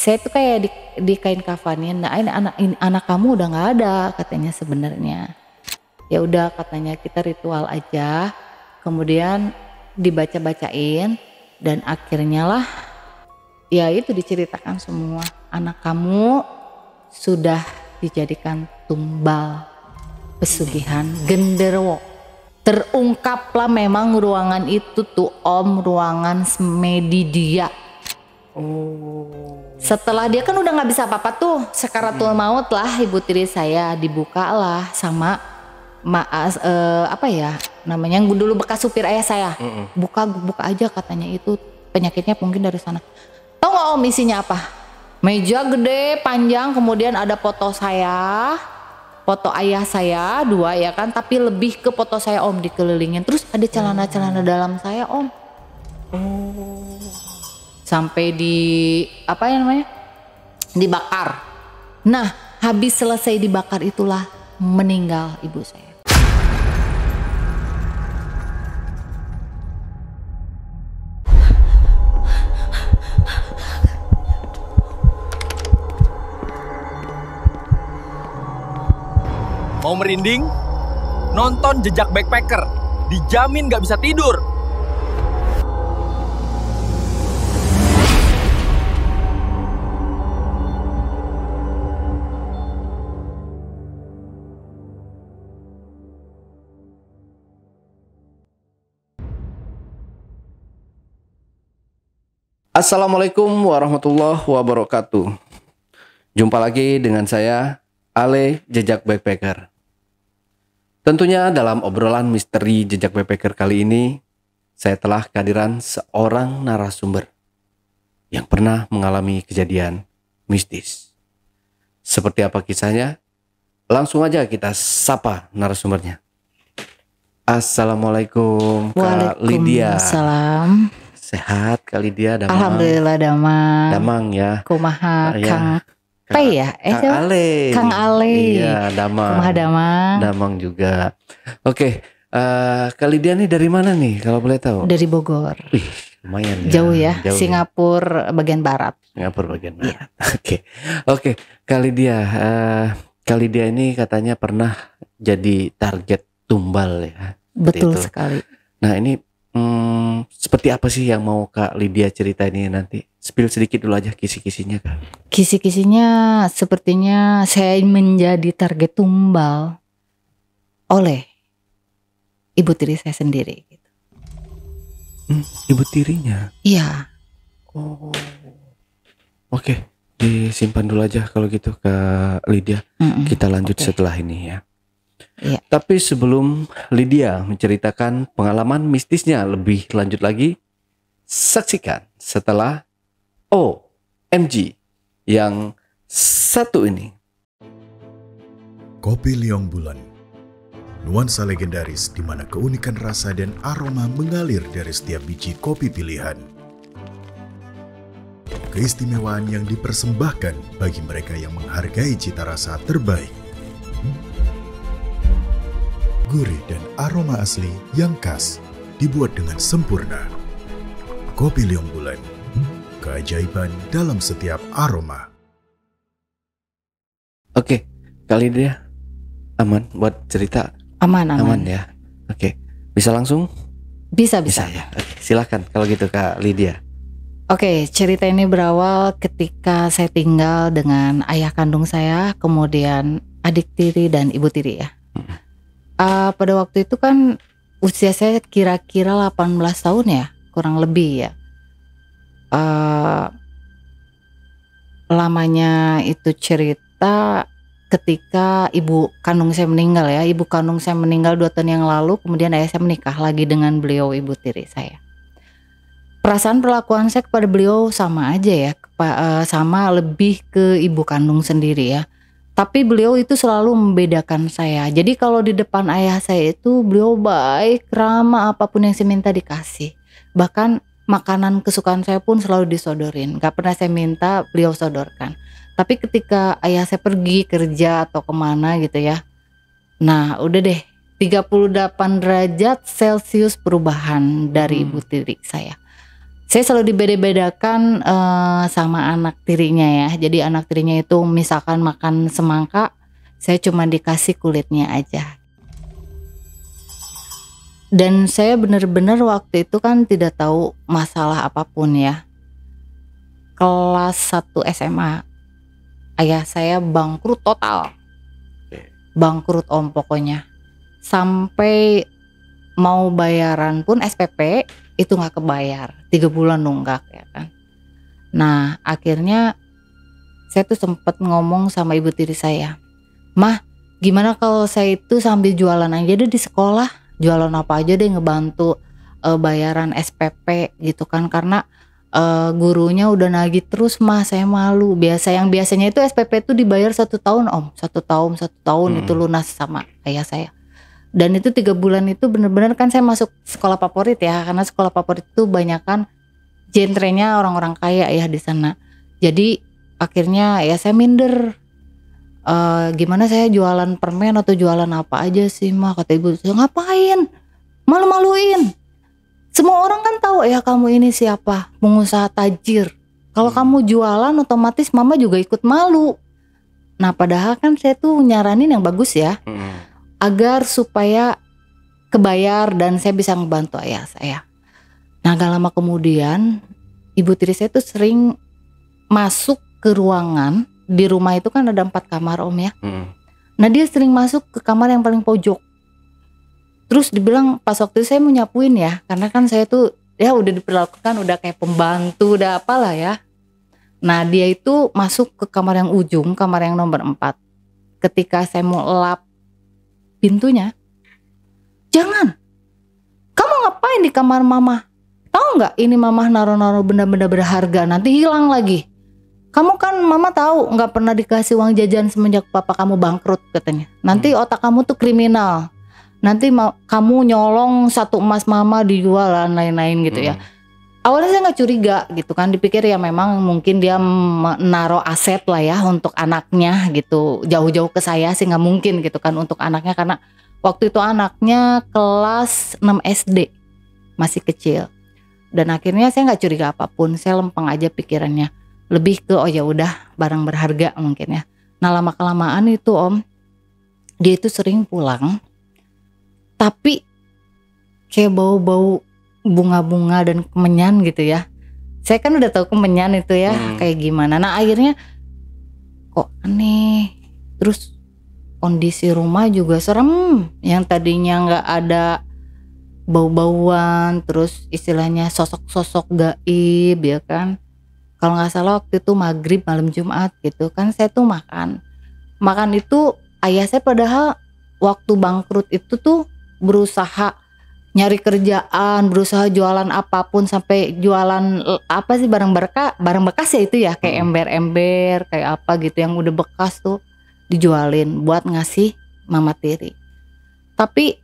Saya tuh kayak di kain kafanin. Nah, ini anak kamu udah nggak ada katanya sebenarnya. Ya udah katanya kita ritual aja. Kemudian dibaca-bacain dan akhirnya lah ya itu diceritakan semua. Anak kamu sudah dijadikan tumbal pesugihan genderuwo. Terungkaplah memang ruangan itu tuh Om, ruangan semedi dia. Setelah dia kan udah nggak bisa apa-apa tuh, sekaratul maut lah ibu tiri saya, dibukalah sama apa ya namanya yang dulu bekas supir ayah saya. Buka aja katanya, itu penyakitnya mungkin dari sana. Tahu nggak Om isinya apa? Meja gede panjang, kemudian ada foto saya, foto ayah saya 2 ya kan, tapi lebih ke foto saya Om dikelilingin. Terus ada celana-celana dalam saya Om. Sampai apa ya namanya? Dibakar. Nah, habis selesai dibakar itulah meninggal ibu saya. Mau merinding? Nonton Jejak Backpacker. Dijamin gak bisa tidur. Assalamualaikum warahmatullahi wabarakatuh. Jumpa lagi dengan saya, Ale Jejak Backpacker. Tentunya dalam obrolan misteri Jejak Backpacker kali ini, saya telah kehadiran seorang narasumber yang pernah mengalami kejadian mistis. Seperti apa kisahnya? Langsung aja kita sapa narasumbernya. Assalamualaikum Kak Lydia. Waalaikumsalam. Sehat Kak Lydia, Damang. Alhamdulillah Damang. Damang ya. Kumaha Ya. Kang P ya? Kang Ale. Kang Ale. Iya, Damang. Kumaha Damang. Damang juga. Oke, Kak Lydia nih dari mana nih kalau boleh tahu? Dari Bogor. Wih, lumayan ya. Jauh ya, Jauh Singapura bagian barat. Singapura bagian barat. Oke, Kak Lydia. Kak Lydia ini katanya pernah jadi target tumbal ya. Betul itu. sekali. Nah ini seperti apa sih yang mau Kak Lydia cerita ini nanti? Spill sedikit dulu aja kisi-kisinya Kak. Kisi-kisinya sepertinya saya menjadi target tumbal oleh ibu tiri saya sendiri. Gitu. Ibu tirinya? Iya. Oh. Oke, disimpan dulu aja kalau gitu Kak Lydia. Kita lanjut setelah ini ya. Iya. Tapi sebelum Lydia menceritakan pengalaman mistisnya lebih lanjut lagi, saksikan setelah OMG yang satu ini. Kopi Liong Bulan, nuansa legendaris di mana keunikan rasa dan aroma mengalir dari setiap biji kopi pilihan. Keistimewaan yang dipersembahkan bagi mereka yang menghargai cita rasa terbaik. Gurih dan aroma asli yang khas dibuat dengan sempurna. Kopi Liong Bulan, keajaiban dalam setiap aroma. Oke, Kak Lydia aman buat cerita? Aman. Aman ya. Oke, bisa langsung? Bisa. Ya. Oke, silakan kalau gitu Kak Lydia. Oke, cerita ini berawal ketika saya tinggal dengan ayah kandung saya, kemudian adik tiri dan ibu tiri ya. Pada waktu itu kan usia saya kira-kira 18 tahun ya, kurang lebih ya. Lamanya itu cerita ketika ibu kandung saya meninggal ya. Ibu kandung saya meninggal 2 tahun yang lalu, kemudian ayah saya menikah lagi dengan beliau ibu tiri saya. Perasaan perlakuan saya kepada beliau sama aja ya, sama lebih ke ibu kandung sendiri ya. Tapi beliau itu selalu membedakan saya. Jadi kalau di depan ayah saya itu beliau baik, ramah, apapun yang saya minta dikasih. Bahkan makanan kesukaan saya pun selalu disodorin. Gak pernah saya minta, beliau sodorkan. Tapi ketika ayah saya pergi kerja atau kemana gitu ya, nah udah deh 38 derajat Celcius perubahan dari ibu tiri saya. Saya selalu dibeda-bedakan sama anak tirinya ya. Jadi anak tirinya itu misalkan makan semangka, saya cuma dikasih kulitnya aja. Dan saya benar-benar waktu itu kan tidak tahu masalah apapun ya. Kelas 1 SMA, ayah saya bangkrut total. Bangkrut om pokoknya. Sampai mau bayaran pun SPP itu gak kebayar, 3 bulan nunggak ya kan. Nah akhirnya saya tuh sempet ngomong sama ibu tiri saya, "Mah, gimana kalau saya itu sambil jualan aja deh di sekolah, jualan apa aja deh ngebantu bayaran SPP gitu kan, karena gurunya udah nagih terus mah, saya malu." Biasanya itu SPP itu dibayar 1 tahun om, 1 tahun itu lunas sama ayah saya. Dan itu 3 bulan itu bener-bener kan saya masuk sekolah favorit ya, karena sekolah favorit itu banyakan genrenya orang-orang kaya ya di sana. Jadi akhirnya ya saya minder. Gimana saya jualan permen atau jualan apa aja sih mah, kata ibu saya, ngapain? Malu-maluin. Semua orang kan tahu ya kamu ini siapa, pengusaha tajir. Kalau kamu jualan otomatis mama juga ikut malu. Nah padahal kan saya tuh nyaranin yang bagus ya. Agar supaya kebayar dan saya bisa ngebantu ayah saya. Nah gak lama kemudian ibu tiri saya tuh sering masuk ke ruangan. Di rumah itu kan ada 4 kamar om ya. Nah dia sering masuk ke kamar yang paling pojok. Terus dibilang pas waktu itu saya mau nyapuin ya, karena kan saya tuh ya udah diperlakukan udah kayak pembantu udah apalah ya. Nah dia itu masuk ke kamar yang ujung, kamar yang nomor 4. Ketika saya mau lap pintunya, "Jangan, kamu ngapain di kamar mama? Tahu nggak ini mama naruh-naruh benda-benda berharga, nanti hilang lagi. Kamu kan mama tahu nggak pernah dikasih uang jajan semenjak papa kamu bangkrut," katanya. "Nanti otak kamu tuh kriminal. Nanti kamu nyolong 1 emas mama dijual dan lain-lain gitu ya." Awalnya saya nggak curiga gitu kan, dipikir ya memang mungkin dia menaruh aset lah ya untuk anaknya gitu, jauh-jauh ke saya sih nggak mungkin gitu kan untuk anaknya, karena waktu itu anaknya kelas 6 SD, masih kecil. Dan akhirnya saya nggak curiga apapun, saya lempeng aja pikirannya, lebih ke oh ya udah barang berharga mungkin ya. Nah lama kelamaan itu om, dia itu sering pulang tapi kayak bau-bau bunga-bunga dan kemenyan gitu ya. Saya kan udah tahu kemenyan itu ya kayak gimana. Nah akhirnya kok aneh. Terus kondisi rumah juga serem. Yang tadinya nggak ada bau-bauan, terus istilahnya sosok-sosok gaib ya kan. Kalau nggak salah waktu itu maghrib malam Jumat gitu kan, saya tuh makan itu ayah saya padahal waktu bangkrut itu tuh berusaha nyari kerjaan, berusaha jualan apapun, sampai jualan apa sih barang bekas ya itu ya, kayak ember-ember kayak apa gitu yang udah bekas tuh dijualin buat ngasih mama tiri. Tapi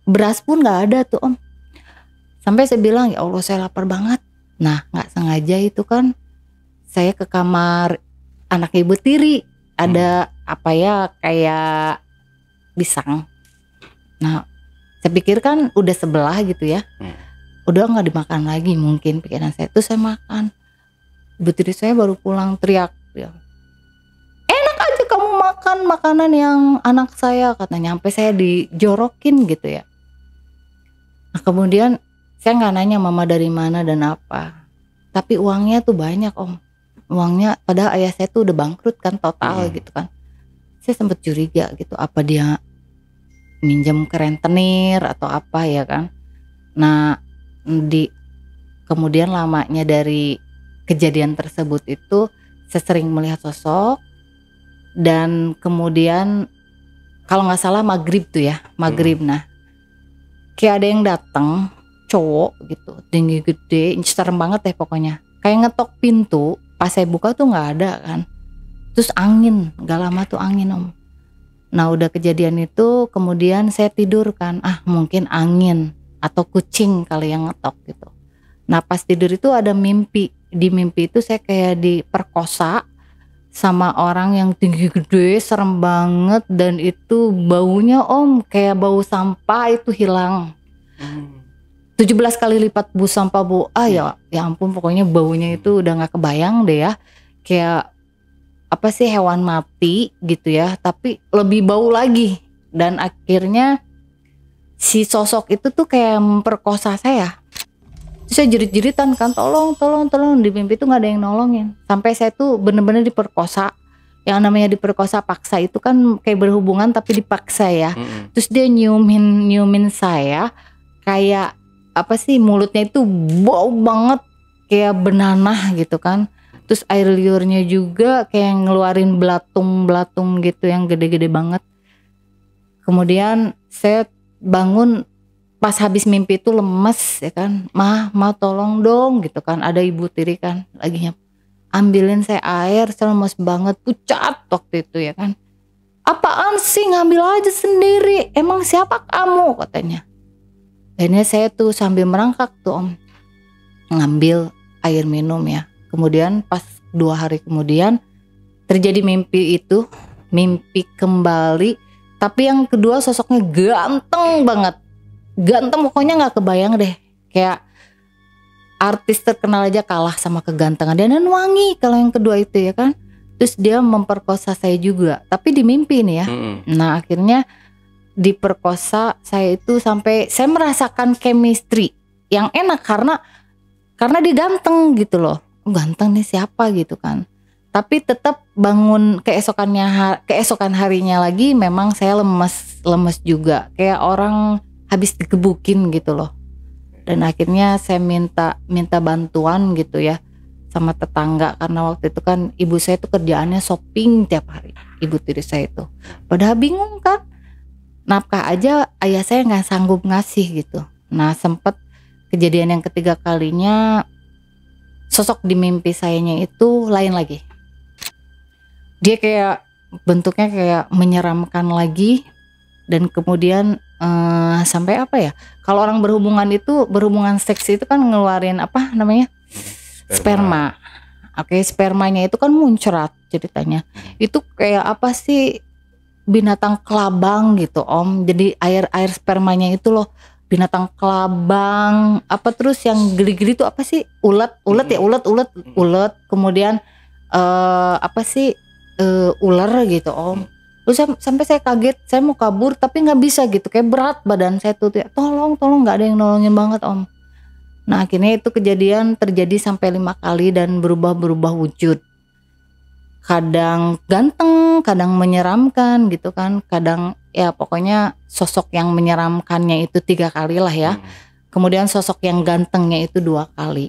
beras pun nggak ada tuh om. Sampai saya bilang ya Allah saya lapar banget. Nah nggak sengaja itu kan saya ke kamar anak ibu tiri, ada apa ya kayak pisang. Nah saya pikir kan udah sebelah gitu ya, udah nggak dimakan lagi mungkin pikiran saya. Itu saya makan, ibu tiri saya baru pulang teriak, "Enak aja kamu makan makanan yang anak saya," katanya, sampai saya dijorokin gitu ya. Nah kemudian saya nggak nanya mama dari mana dan apa, tapi uangnya tuh banyak om, uangnya padahal ayah saya tuh udah bangkrut kan total gitu kan. Saya sempet curiga gitu, apa dia minjem ke rentenir atau apa ya kan. Nah kemudian lamanya dari kejadian tersebut itu saya sering melihat sosok. Dan kemudian kalau nggak salah maghrib tuh ya, maghrib. Nah kayak ada yang datang cowok gitu, tinggi gede, serem banget deh pokoknya, kayak ngetok pintu. Pas saya buka tuh nggak ada kan, terus angin, gak lama tuh angin om. Nah udah kejadian itu kemudian saya tidur kan, mungkin angin atau kucing kali yang ngetok gitu. Nah pas tidur itu ada mimpi, di mimpi itu saya kayak diperkosa sama orang yang tinggi gede, serem banget, dan itu baunya om kayak bau sampah itu hilang. 17 kali lipat bu sampah bu. Ya ampun, pokoknya baunya itu udah nggak kebayang deh ya. Kayak apa sih, hewan mati gitu ya, tapi lebih bau lagi. Dan akhirnya si sosok itu tuh kayak memperkosa saya. Terus saya jerit-jeritan kan, tolong di mimpi tuh nggak ada yang nolongin. Sampai saya tuh bener-bener diperkosa. Yang namanya diperkosa paksa itu kan kayak berhubungan tapi dipaksa ya. Terus dia nyiumin saya kayak apa sih, mulutnya itu bau banget kayak benanah gitu kan. Terus air liurnya juga kayak ngeluarin belatung gitu yang gede-gede banget. Kemudian saya bangun pas habis mimpi itu lemes ya kan. Ma tolong dong gitu kan. Ada ibu tiri kan lagi ambilin saya air, saya lemes banget, pucat waktu itu ya kan. Apaan sih, ngambil aja sendiri, emang siapa kamu, katanya. Akhirnya saya tuh sambil merangkak tuh om, ngambil air minum ya. Kemudian pas 2 hari kemudian terjadi mimpi itu, mimpi kembali. Tapi yang kedua sosoknya ganteng banget, ganteng pokoknya nggak kebayang deh. Kayak artis terkenal aja kalah sama kegantengan dia, dan wangi kalau yang kedua itu ya kan. Terus dia memperkosa saya juga, tapi di mimpi nih ya. Nah akhirnya diperkosa saya itu sampai saya merasakan chemistry yang enak karena dia ganteng gitu loh. Ganteng nih siapa gitu kan. Tapi tetap bangun keesokan harinya lagi memang saya lemes juga, kayak orang habis digebukin gitu loh. Dan akhirnya saya minta bantuan gitu ya sama tetangga, karena waktu itu kan ibu saya tuh kerjaannya shopping tiap hari, ibu tiri saya itu. Padahal bingung kan, nafkah aja ayah saya nggak sanggup ngasih gitu. Nah sempet kejadian yang ketiga kalinya, sosok di mimpi sayanya itu lain lagi. Dia kayak bentuknya kayak menyeramkan lagi, dan kemudian sampai apa ya, kalau orang berhubungan seks itu kan ngeluarin apa namanya, sperma. Oke, spermanya itu kan muncrat ceritanya. Itu kayak apa sih, binatang kelabang gitu om. Jadi air spermanya itu loh binatang kelabang. Apa terus yang geli-geli itu apa sih, ulet. Kemudian apa sih, ular gitu om. Terus sampai saya kaget, saya mau kabur tapi nggak bisa gitu, kayak berat badan saya tuh, tolong nggak ada yang nolongin banget om. Nah akhirnya itu kejadian terjadi sampai 5 kali dan berubah wujud. Kadang ganteng, kadang menyeramkan gitu kan, kadang ya pokoknya sosok yang menyeramkannya itu 3 kali lah ya. Kemudian sosok yang gantengnya itu 2 kali.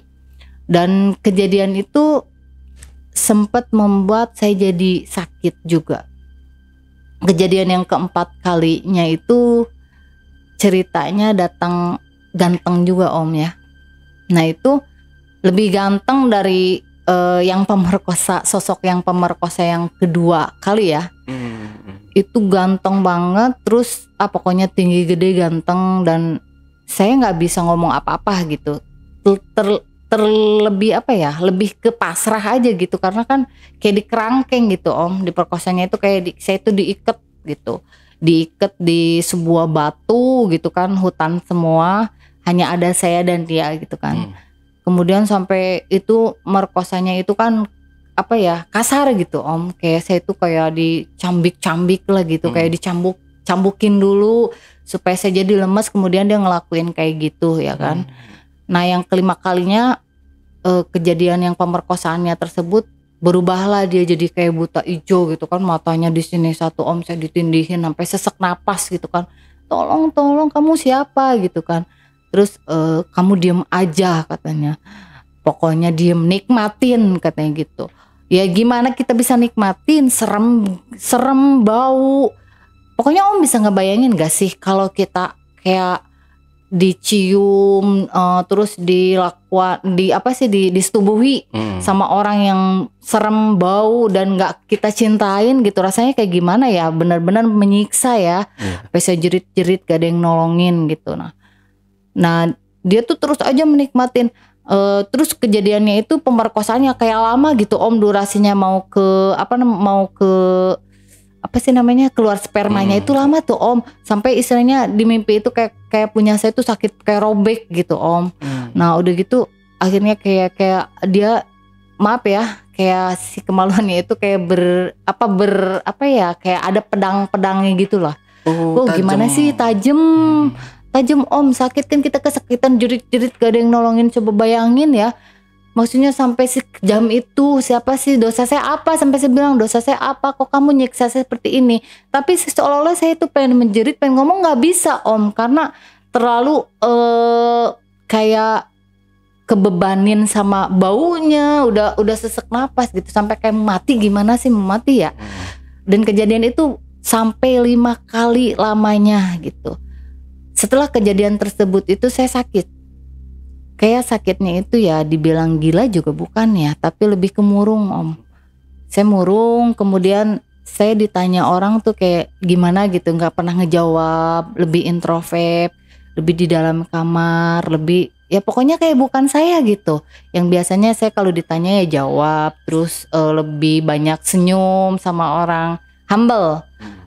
Dan kejadian itu sempat membuat saya jadi sakit juga. Kejadian yang keempat kalinya itu ceritanya datang ganteng juga om ya. Nah itu lebih ganteng dari yang pemerkosa, sosok yang pemerkosa yang kedua kali ya. Itu ganteng banget, terus pokoknya tinggi gede ganteng, dan saya nggak bisa ngomong apa-apa gitu. Terlebih apa ya, lebih ke pasrah aja gitu, karena kan kayak dikerangkeng gitu om. Diperkosanya itu kayak saya itu diikat gitu, diikat di sebuah batu gitu kan, hutan semua, hanya ada saya dan dia gitu kan. Kemudian sampai itu merkosanya itu kan apa ya, kasar gitu om, kayak saya itu kayak dicambik lah gitu, kayak cambukin dulu supaya saya jadi lemas, kemudian dia ngelakuin kayak gitu ya kan. Nah yang kelima kalinya kejadian yang pemerkosaannya tersebut, berubahlah dia jadi kayak buta ijo gitu kan, matanya di sini satu om, saya ditindihin sampai sesek napas gitu kan, tolong kamu siapa gitu kan. Terus kamu diem aja katanya, pokoknya diem, nikmatin katanya gitu. Ya gimana kita bisa nikmatin, serem bau. Pokoknya om bisa ngebayangin gak sih kalau kita kayak dicium terus disetubuhi sama orang yang serem bau dan nggak kita cintain gitu, rasanya kayak gimana ya, benar-benar menyiksa ya. Sampai saya jerit-jerit gak ada yang nolongin gitu. Nah dia tuh terus aja menikmatin. Terus kejadiannya itu pemerkosaannya kayak lama gitu om, durasinya mau ke apa sih namanya, keluar spermanya itu lama tuh Om, sampai istilahnya di mimpi itu kayak punya saya tuh sakit kayak robek gitu Om. Nah udah gitu akhirnya kayak dia, maaf ya, kayak si kemaluannya itu kayak kayak ada pedangnya gitu lah. Gimana sih, tajam Om, sakit kan, kita kesakitan jerit-jerit gak ada yang nolongin. Coba bayangin ya, maksudnya sampai sejam itu, siapa sih, dosa saya apa, sampai saya bilang dosa saya apa, kok kamu nyiksa saya seperti ini. Tapi seolah-olah saya itu pengen menjerit, pengen ngomong gak bisa Om, karena terlalu kayak kebebanin sama baunya, udah sesek napas gitu, sampai kayak mati. Gimana sih mati ya. Dan kejadian itu sampai 5 kali lamanya gitu. Setelah kejadian tersebut itu saya sakit. Kayak sakitnya itu ya dibilang gila juga bukan ya, tapi lebih ke murung Om. Saya murung, kemudian saya ditanya orang tuh kayak gimana gitu, gak pernah ngejawab, lebih introvert, lebih di dalam kamar, lebih ya pokoknya kayak bukan saya gitu. Yang biasanya saya kalau ditanya ya jawab, terus lebih banyak senyum sama orang, humble.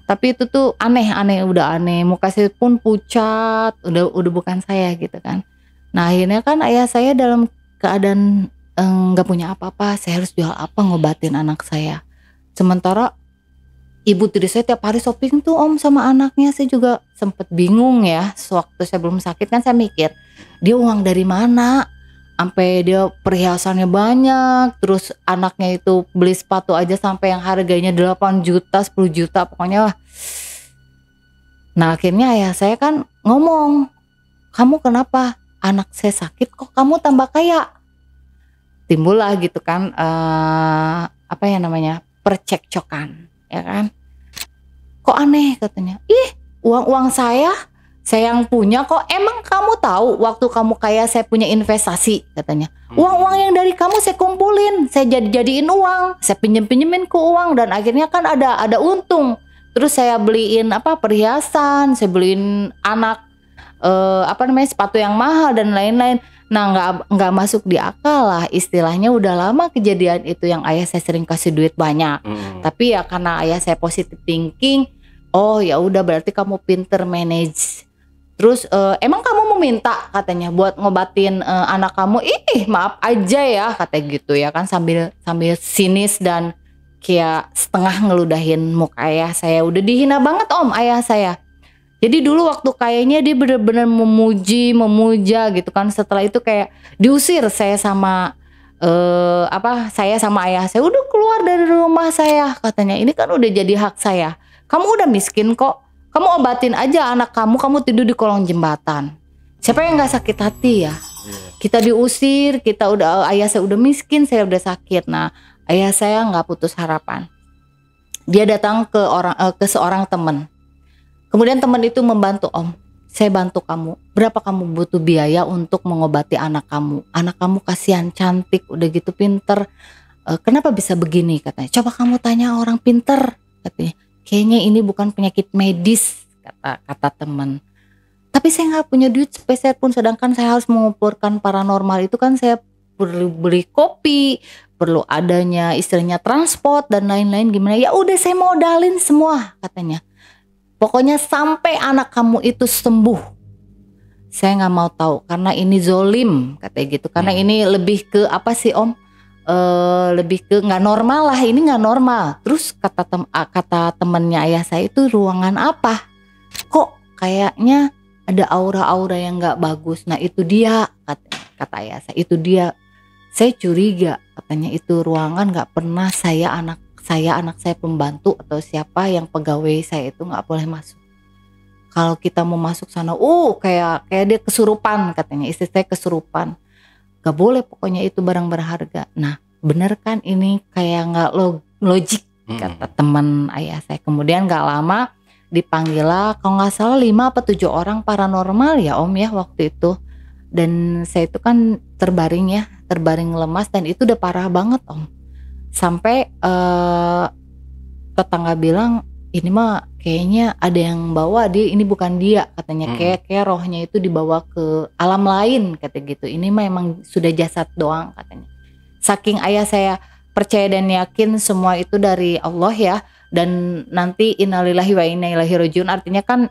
Tapi itu tuh aneh, udah aneh, muka saya pun pucat, udah bukan saya gitu kan. Nah akhirnya kan ayah saya dalam keadaan gak punya apa-apa, saya harus jual apa ngobatin anak saya. Sementara ibu tiri saya tiap hari shopping tuh Om sama anaknya. Saya juga sempet bingung ya, sewaktu saya belum sakit kan saya mikir, dia uang dari mana? Sampai dia perhiasannya banyak, terus anaknya itu beli sepatu aja sampai yang harganya 8 juta, 10 juta pokoknya. Nah akhirnya ayah saya kan ngomong, kamu kenapa? Anak saya sakit kok kamu tambah kaya. Timbul lah gitu kan, percekcokan ya kan. Kok aneh katanya, uang saya yang punya kok. Emang kamu tahu waktu kamu kaya saya punya investasi katanya. Uang yang dari kamu saya kumpulin, saya jadiin uang, saya pinjemin ke uang, dan akhirnya kan ada untung. Terus saya beliin perhiasan, saya beliin anak sepatu yang mahal dan lain-lain. Nah nggak masuk di akal lah, istilahnya udah lama kejadian itu yang ayah saya sering kasih duit banyak. Tapi ya karena ayah saya positive thinking, oh ya udah berarti kamu pinter manage. Terus emang kamu meminta katanya buat ngobatin anak kamu, maaf aja ya katanya gitu ya kan, sambil sinis dan kayak setengah ngeludahin muka ayah saya. Udah dihina banget Om ayah saya. Jadi dulu waktu kayaknya dia benar-benar memuja gitu kan. Setelah itu kayak diusir saya sama saya sama ayah saya, udah keluar dari rumah saya katanya. Ini kan udah jadi hak saya. Kamu udah miskin kok, kamu obatin aja anak kamu tidur di kolong jembatan. Siapa yang nggak sakit hati ya? Kita diusir, ayah saya udah miskin, saya udah sakit. Nah ayah saya nggak putus harapan. Dia datang ke seorang teman. Kemudian teman itu membantu, Om, saya bantu kamu. Berapa kamu butuh biaya untuk mengobati anak kamu? Anak kamu kasihan, cantik, udah gitu pinter. Kenapa bisa begini katanya? Coba kamu tanya orang pinter katanya. Kayaknya ini bukan penyakit medis kata teman. Tapi saya nggak punya duit sepeser pun, sedangkan saya harus mengumpulkan paranormal itu kan, saya perlu beli kopi, perlu adanya istilahnya transport dan lain-lain. Gimana? Ya udah saya modalin semua katanya. Pokoknya sampai anak kamu itu sembuh. Saya nggak mau tahu karena ini zolim katanya gitu. Karena ini lebih ke apa sih Om? Lebih ke nggak normal lah. Ini nggak normal. Terus kata temennya ayah saya itu, ruangan apa? Kok kayaknya ada aura-aura yang nggak bagus. Nah itu dia kata ayah saya. Itu dia. Saya curiga katanya itu ruangan nggak pernah anak saya pembantu atau siapa yang pegawai saya itu nggak boleh masuk. Kalau kita mau masuk sana, kayak dia kesurupan katanya, istri saya kesurupan. Gak boleh pokoknya itu barang berharga. Nah bener kan ini kayak nggak logik kata teman ayah saya. Kemudian nggak lama dipanggil lah, kalau nggak salah 5 atau 7 orang paranormal ya Om ya waktu itu. Dan saya itu kan terbaring lemas, dan itu udah parah banget Om. Sampai tetangga bilang ini mah kayaknya ada yang bawa dia, ini bukan dia katanya. Kayak rohnya itu dibawa ke alam lain kata gitu. Ini mah emang sudah jasad doang katanya. Saking ayah saya percaya dan yakin semua itu dari Allah ya. Dan nanti innalillahi wa inna ilaihi rajiun artinya kan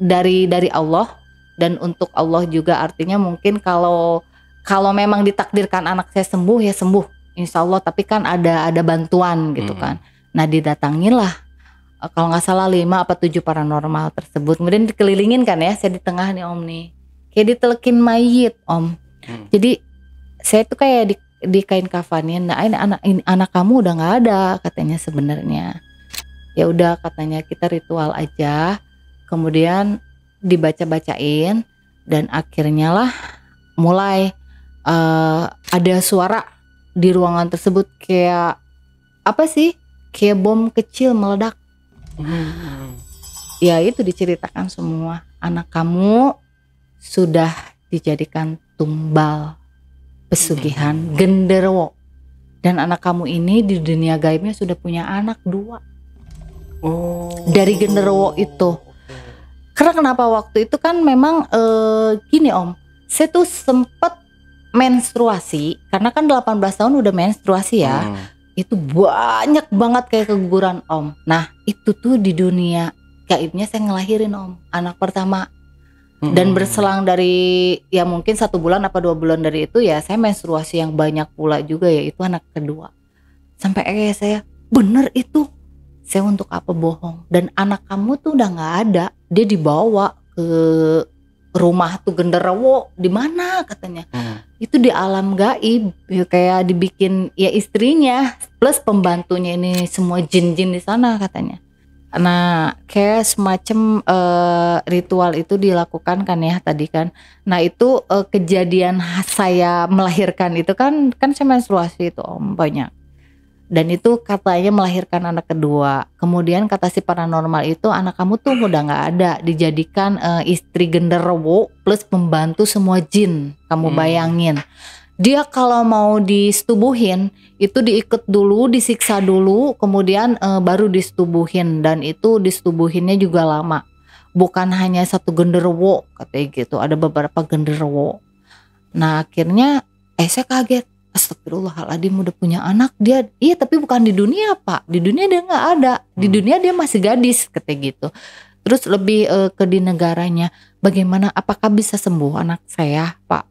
dari Allah, dan untuk Allah juga artinya mungkin kalau memang ditakdirkan anak saya sembuh ya sembuh insya Allah, tapi kan ada bantuan gitu kan. Nah didatangilah kalau nggak salah 5 apa 7 paranormal tersebut, kemudian dikelilingin kan ya, saya di tengah nih Om nih, kayak ditelekin mayit Om. Jadi saya tuh kayak di kain kafanin. Nah ini anak kamu udah nggak ada katanya sebenarnya. Ya udah katanya kita ritual aja, kemudian dibaca-bacain, dan akhirnya lah mulai ada suara di ruangan tersebut kayak apa sih, kayak bom kecil meledak. Ya itu diceritakan semua, anak kamu sudah dijadikan tumbal pesugihan genderuwo, dan anak kamu ini di dunia gaibnya sudah punya anak 2 dari genderuwo itu. Karena kenapa waktu itu kan memang gini Om, saya tuh sempet menstruasi, karena kan 18 tahun udah menstruasi ya. Itu banyak banget kayak keguguran Om. Nah itu tuh di dunia gaibnya saya ngelahirin Om, anak pertama. Dan berselang dari ya mungkin 1 bulan apa 2 bulan dari itu ya saya menstruasi yang banyak pula juga, yaitu anak kedua. Sampai saya bener itu, saya untuk apa bohong, dan anak kamu tuh udah gak ada, dia dibawa ke rumah tuh genderuwo di mana katanya. Itu di alam gaib ya, kayak dibikin ya istrinya plus pembantunya ini semua jin-jin di sana katanya. Nah kayak semacam ritual itu dilakukan kan ya tadi kan. Nah itu kejadian saya melahirkan itu kan saya menstruasi itu Om banyak. Dan itu katanya melahirkan anak kedua. Kemudian kata si paranormal itu anak kamu tuh udah gak ada, dijadikan istri genderuwo plus pembantu semua jin. Kamu bayangin, dia kalau mau disetubuhin itu diikat dulu, disiksa dulu, kemudian baru disetubuhin. Dan itu disetubuhinnya juga lama, bukan hanya 1 genderuwo katanya gitu, ada beberapa genderuwo. Nah akhirnya saya kaget, astagfirullahaladzim udah punya anak dia. Iya tapi bukan di dunia Pak, di dunia dia gak ada, di dunia dia masih gadis katanya gitu. Terus lebih ke di negaranya, bagaimana, apakah bisa sembuh anak saya Pak?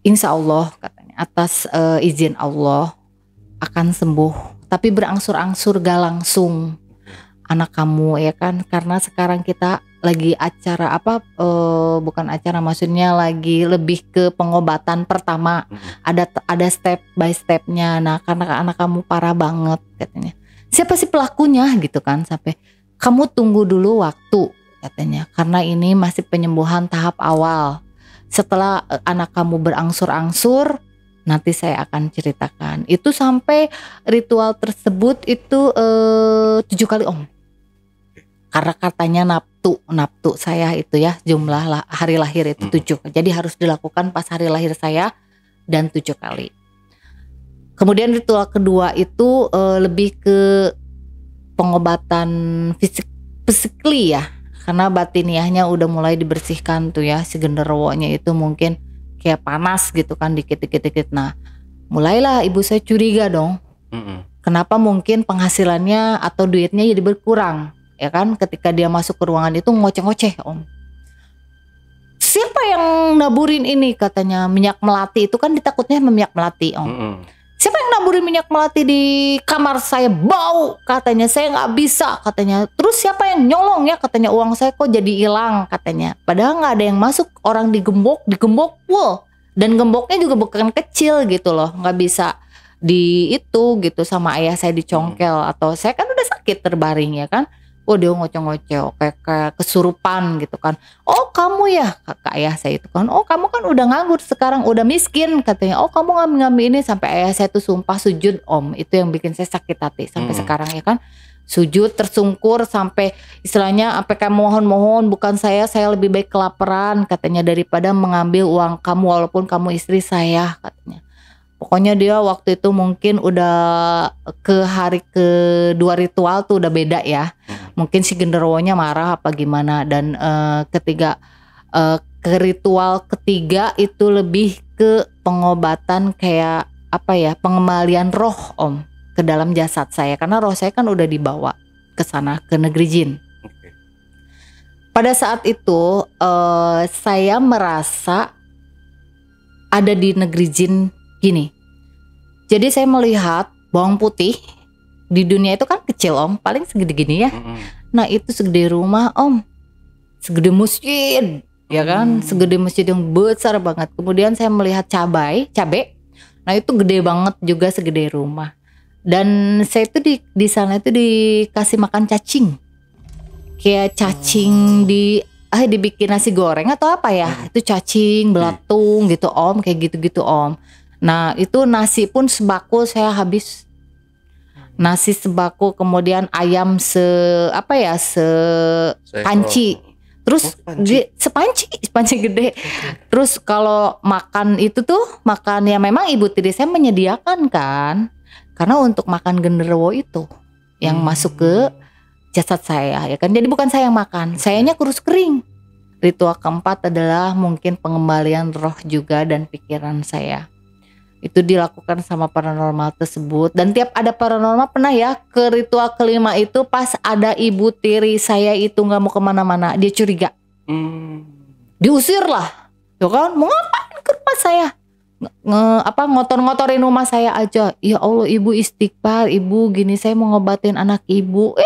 Insya Allah katanya, atas izin Allah akan sembuh, tapi berangsur-angsur gak langsung anak kamu ya kan. Karena sekarang kita lagi acara apa, bukan acara, maksudnya lagi lebih ke pengobatan pertama. Ada step by stepnya. Nah karena anak kamu parah banget katanya, siapa sih pelakunya gitu kan, sampai kamu tunggu dulu waktu katanya, karena ini masih penyembuhan tahap awal. Setelah anak kamu berangsur-angsur nanti saya akan ceritakan. Itu sampai ritual tersebut itu 7 kali Om. Karena katanya naftu saya itu ya, jumlah hari lahir itu 7. Jadi harus dilakukan pas hari lahir saya dan 7 kali. Kemudian ritual kedua itu lebih ke pengobatan physically ya. Karena batiniahnya udah mulai dibersihkan tuh ya, si genderuwonya itu mungkin kayak panas gitu kan dikit-dikit. Nah mulailah ibu saya curiga dong. Kenapa mungkin penghasilannya atau duitnya jadi berkurang. Ya kan, ketika dia masuk ke ruangan itu ngoceh-ngoceh Om. Siapa yang naburin ini katanya, minyak melati itu kan ditakutnya minyak melati Om. Siapa yang naburin minyak melati di kamar saya, bau katanya, saya nggak bisa katanya. Terus siapa yang nyolong ya katanya, uang saya kok jadi hilang katanya. Padahal nggak ada yang masuk, orang digembok full, dan gemboknya juga bukan kecil gitu loh, nggak bisa di itu gitu, sama ayah saya dicongkel, atau saya kan udah sakit terbaring ya kan. Oh dia ngoceh-ngoceh kayak kesurupan gitu kan. Oh kamu ya, kata ayah saya itu kan, oh kamu kan udah nganggur sekarang, udah miskin katanya. Oh kamu ngambil ini, sampai ayah saya tuh sumpah sujud Om. Itu yang bikin saya sakit hati sampai sekarang ya kan. Sujud tersungkur sampai istilahnya sampai kayak mohon-mohon, bukan saya lebih baik kelaparan katanya daripada mengambil uang kamu walaupun kamu istri saya katanya. Pokoknya dia waktu itu mungkin udah ke hari kedua ritual tuh udah beda ya. Mungkin si genderuwonya marah apa gimana. Dan ke ritual ketiga itu lebih ke pengobatan kayak pengembalian roh Om ke dalam jasad saya, karena roh saya kan udah dibawa ke sana, ke negeri jin. Oke. Pada saat itu saya merasa ada di negeri jin gini. Jadi saya melihat bawang putih di dunia itu kan kecil Om, paling segede gini ya. Nah itu segede rumah Om, segede masjid, ya kan, segede masjid yang besar banget. Kemudian saya melihat cabai, nah itu gede banget juga, segede rumah. Dan saya itu di sana itu dikasih makan cacing, kayak cacing dibikin nasi goreng atau apa ya, itu cacing belatung gitu Om, kayak gitu-gitu Om. Nah itu nasi pun sebakul saya habis, nasi sebakul, kemudian ayam sepanci, terus sepanci gede. Terus kalau makan itu tuh makan ya memang ibu tiri saya menyediakan kan, karena untuk makan genderuwo itu yang masuk ke jasad saya ya kan. Jadi bukan saya yang makan, sayanya kurus kering. Ritual keempat adalah mungkin pengembalian roh juga dan pikiran saya. Itu dilakukan sama paranormal tersebut. Dan tiap ada paranormal pernah ya ke ritual kelima itu, pas ada ibu tiri saya itu gak mau kemana-mana, dia curiga. Diusir lah, ya kan, mau ngapain ke rumah saya, ngotor-ngotorin rumah saya aja. Ya Allah ibu, istighfar ibu, gini saya mau ngobatin anak ibu,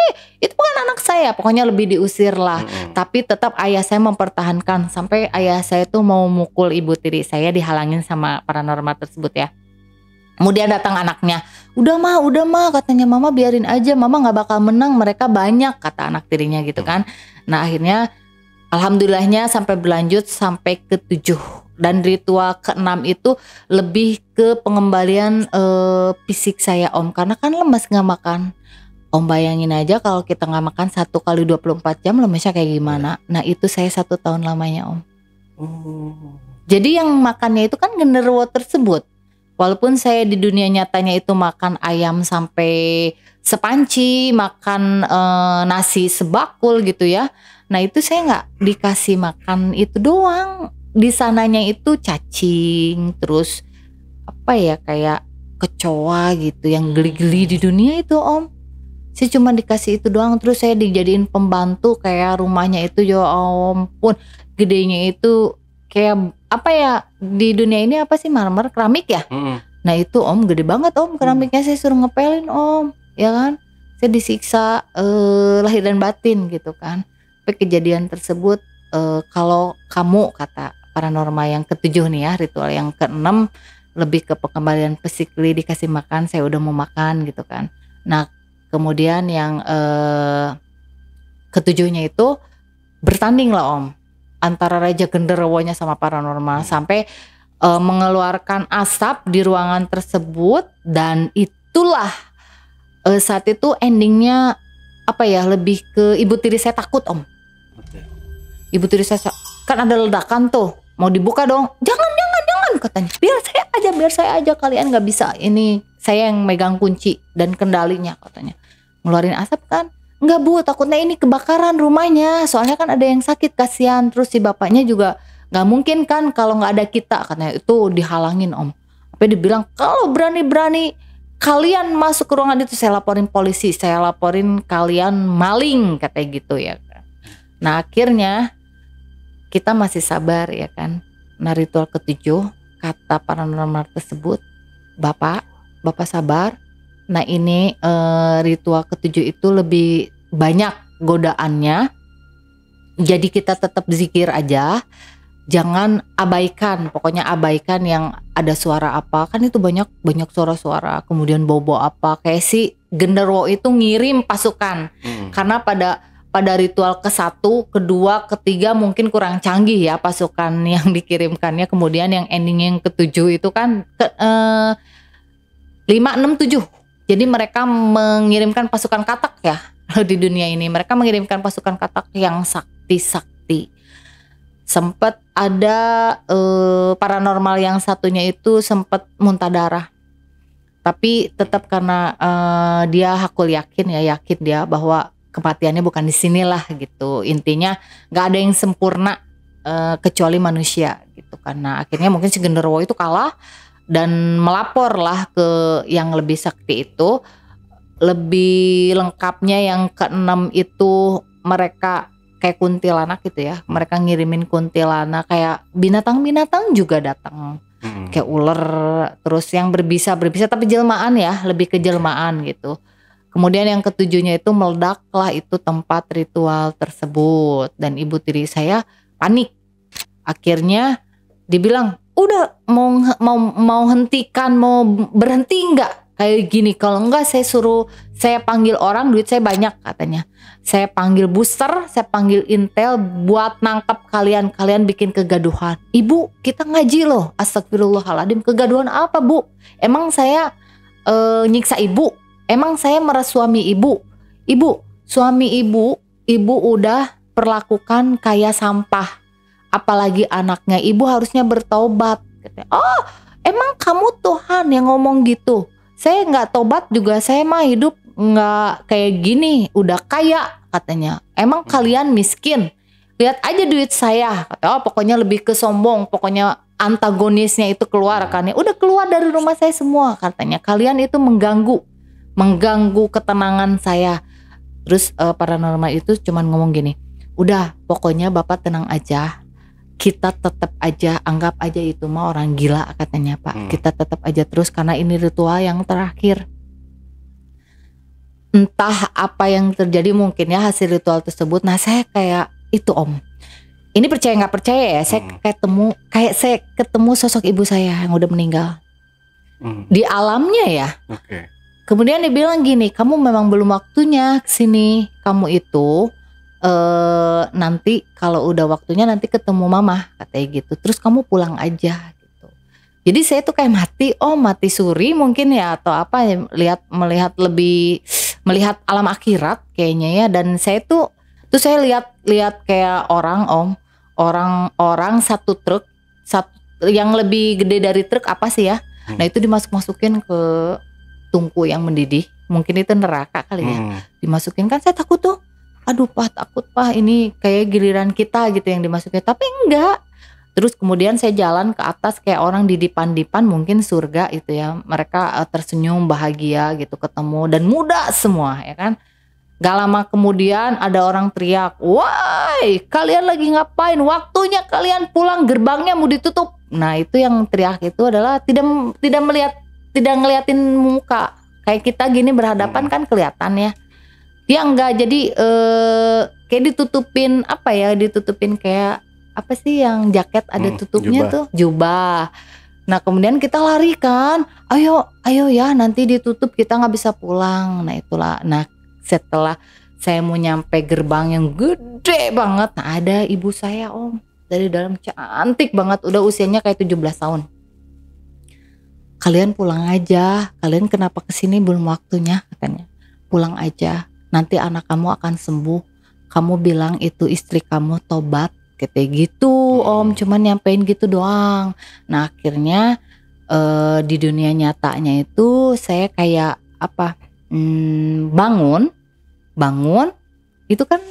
itu bukan anak saya, pokoknya lebih diusir lah. Tapi tetap ayah saya mempertahankan, sampai ayah saya tuh mau mukul ibu tiri saya, dihalangin sama paranormal tersebut ya. Kemudian datang anaknya, udah mah katanya, mama biarin aja, mama gak bakal menang, mereka banyak, kata anak tirinya gitu kan. Nah akhirnya alhamdulillahnya sampai berlanjut sampai ke-7. Dan ritual ke-6 itu lebih ke pengembalian fisik saya Om, karena kan lemes gak makan. Om bayangin aja kalau kita gak makan 1 kali 24 jam lemesnya kayak gimana. Nah itu saya 1 tahun lamanya Om. Jadi yang makannya itu kan genderuwo tersebut. Walaupun saya di dunia nyatanya itu makan ayam sampai sepanci, makan nasi sebakul gitu ya. Nah itu saya gak dikasih makan itu doang. Di sananya itu cacing, terus kayak kecoa gitu yang geli-geli di dunia itu Om. Saya cuma dikasih itu doang. Terus saya dijadiin pembantu, kayak rumahnya itu ya ampun, gedenya itu kayak di dunia ini marmer, keramik ya. Nah itu Om gede banget Om keramiknya, saya suruh ngepelin Om, ya kan. Saya disiksa lahir dan batin gitu kan. Tapi kejadian tersebut kalau kamu, kata paranormal yang ke-7 nih ya, ritual yang ke-6 lebih ke pengembalian physically, dikasih makan, saya udah mau makan gitu kan. Nah kemudian yang ke-7-nya itu bertanding lah Om, antara raja genderuwonya sama paranormal, sampai mengeluarkan asap di ruangan tersebut. Dan itulah saat itu endingnya lebih ke ibu tiri saya takut Om. Ibu tiri saya kan ada ledakan tuh, mau dibuka dong, jangan katanya, biar saya aja, kalian nggak bisa, ini saya yang megang kunci dan kendalinya katanya. Ngeluarin asap kan, nggak Bu, takutnya ini kebakaran rumahnya, soalnya kan ada yang sakit, kasihan. Terus si bapaknya juga nggak mungkin kan kalau nggak ada kita, katanya. Itu dihalangin Om. Tapi dibilang kalau berani-berani kalian masuk ke ruangan itu, saya laporin polisi, saya laporin kalian maling, katanya gitu ya. Nah akhirnya kita masih sabar ya kan. Nah ritual ke-7, kata paranormal tersebut, Bapak sabar. Nah ini ritual ke-7 itu lebih banyak godaannya. Jadi kita tetap zikir aja, jangan abaikan, pokoknya abaikan yang ada suara apa, kan itu banyak suara-suara, kemudian bau apa, kayak si genderuwo itu ngirim pasukan. Karena pada ritual ke-1, kedua, ketiga mungkin kurang canggih ya pasukan yang dikirimkannya. Kemudian yang ending yang ke-7 itu kan 5, 6, 7. Jadi mereka mengirimkan pasukan katak ya. Di dunia ini mereka mengirimkan pasukan katak yang sakti. Sempat ada paranormal yang satunya itu sempat muntah darah. Tapi tetap karena dia hakul yakin dia bahwa kematiannya bukan di sinilah gitu. Intinya nggak ada yang sempurna kecuali manusia gitu. Karena akhirnya mungkin si genderuwo itu kalah dan melaporlah ke yang lebih sakti itu. Lebih lengkapnya yang keenam itu mereka kayak kuntilanak gitu ya. Mereka ngirimin kuntilanak, kayak binatang-binatang juga datang. Kayak ular, terus yang berbisa tapi jelmaan ya, lebih ke jelmaan gitu. Kemudian yang ketujuhnya itu meledaklah itu tempat ritual tersebut dan ibu tiri saya panik. Akhirnya dibilang, "Udah mau hentikan, mau berhenti enggak? Kayak gini, kalau enggak saya panggil orang, duit saya banyak," katanya. "Saya panggil booster, saya panggil intel buat nangkap kalian bikin kegaduhan." "Ibu, kita ngaji loh." "Astagfirullahaladzim, kegaduhan apa, Bu? Emang saya nyiksa ibu? Emang saya meres suami ibu? Ibu, suami ibu udah perlakukan kayak sampah. Apalagi anaknya, ibu harusnya bertobat." Katanya, "Oh, emang kamu Tuhan yang ngomong gitu? Saya nggak tobat juga, saya mah hidup nggak kayak gini, udah kaya," katanya. "Emang kalian miskin? Lihat aja duit saya." Katanya, oh pokoknya lebih ke sombong, pokoknya antagonisnya itu keluar kan ya. "Udah keluar dari rumah saya semua," katanya. "Kalian itu mengganggu ketenangan saya." Terus paranormal itu cuman ngomong gini, "Udah pokoknya Bapak tenang aja. Kita tetap aja anggap aja itu mah orang gila," katanya Pak. "Kita tetap aja terus karena ini ritual yang terakhir." Entah apa yang terjadi mungkin ya hasil ritual tersebut. Nah saya kayak itu Om. Ini percaya nggak percaya ya, saya ketemu sosok ibu saya yang udah meninggal. Di alamnya ya. Kemudian dia bilang gini, "Kamu memang belum waktunya kesini. Kamu itu nanti kalau udah waktunya nanti ketemu mama," katanya gitu. "Terus kamu pulang aja," gitu. Jadi saya tuh kayak mati suri mungkin ya atau apa ya, melihat alam akhirat kayaknya ya. Dan saya tuh saya lihat kayak orang satu truk yang lebih gede dari truk apa sih ya. Nah itu dimasukin ke tungku yang mendidih, mungkin itu neraka kali ya. Dimasukin, kan saya takut tuh. Aduh Pak, takut Pak, ini kayak giliran kita gitu yang dimasukin. Tapi enggak. Terus kemudian saya jalan ke atas kayak orang di dipan mungkin surga itu ya. Mereka tersenyum bahagia gitu ketemu dan muda semua ya kan. Gak lama kemudian ada orang teriak, "Woi, kalian lagi ngapain? Waktunya kalian pulang, gerbangnya mau ditutup." Nah itu yang teriak itu adalah tidak ngeliatin muka. Kayak kita gini berhadapan kan kelihatan ya. Dia enggak, jadi kayak ditutupin kayak apa sih yang jaket ada tutupnya jubah. Jubah. Nah kemudian kita lari kan, ayo ya nanti ditutup kita nggak bisa pulang. Nah itulah. Nah setelah saya mau nyampe gerbang yang gede banget, nah ada ibu saya Om dari dalam, cantik banget, udah usianya kayak 17 tahun. "Kalian pulang aja, kalian kenapa kesini belum waktunya," katanya. "Pulang aja. Nanti anak kamu akan sembuh. Kamu bilang itu istri kamu tobat," kayak gitu Om. Cuman nyampein gitu doang. Nah akhirnya di dunia nyatanya itu saya kayak bangun itu kan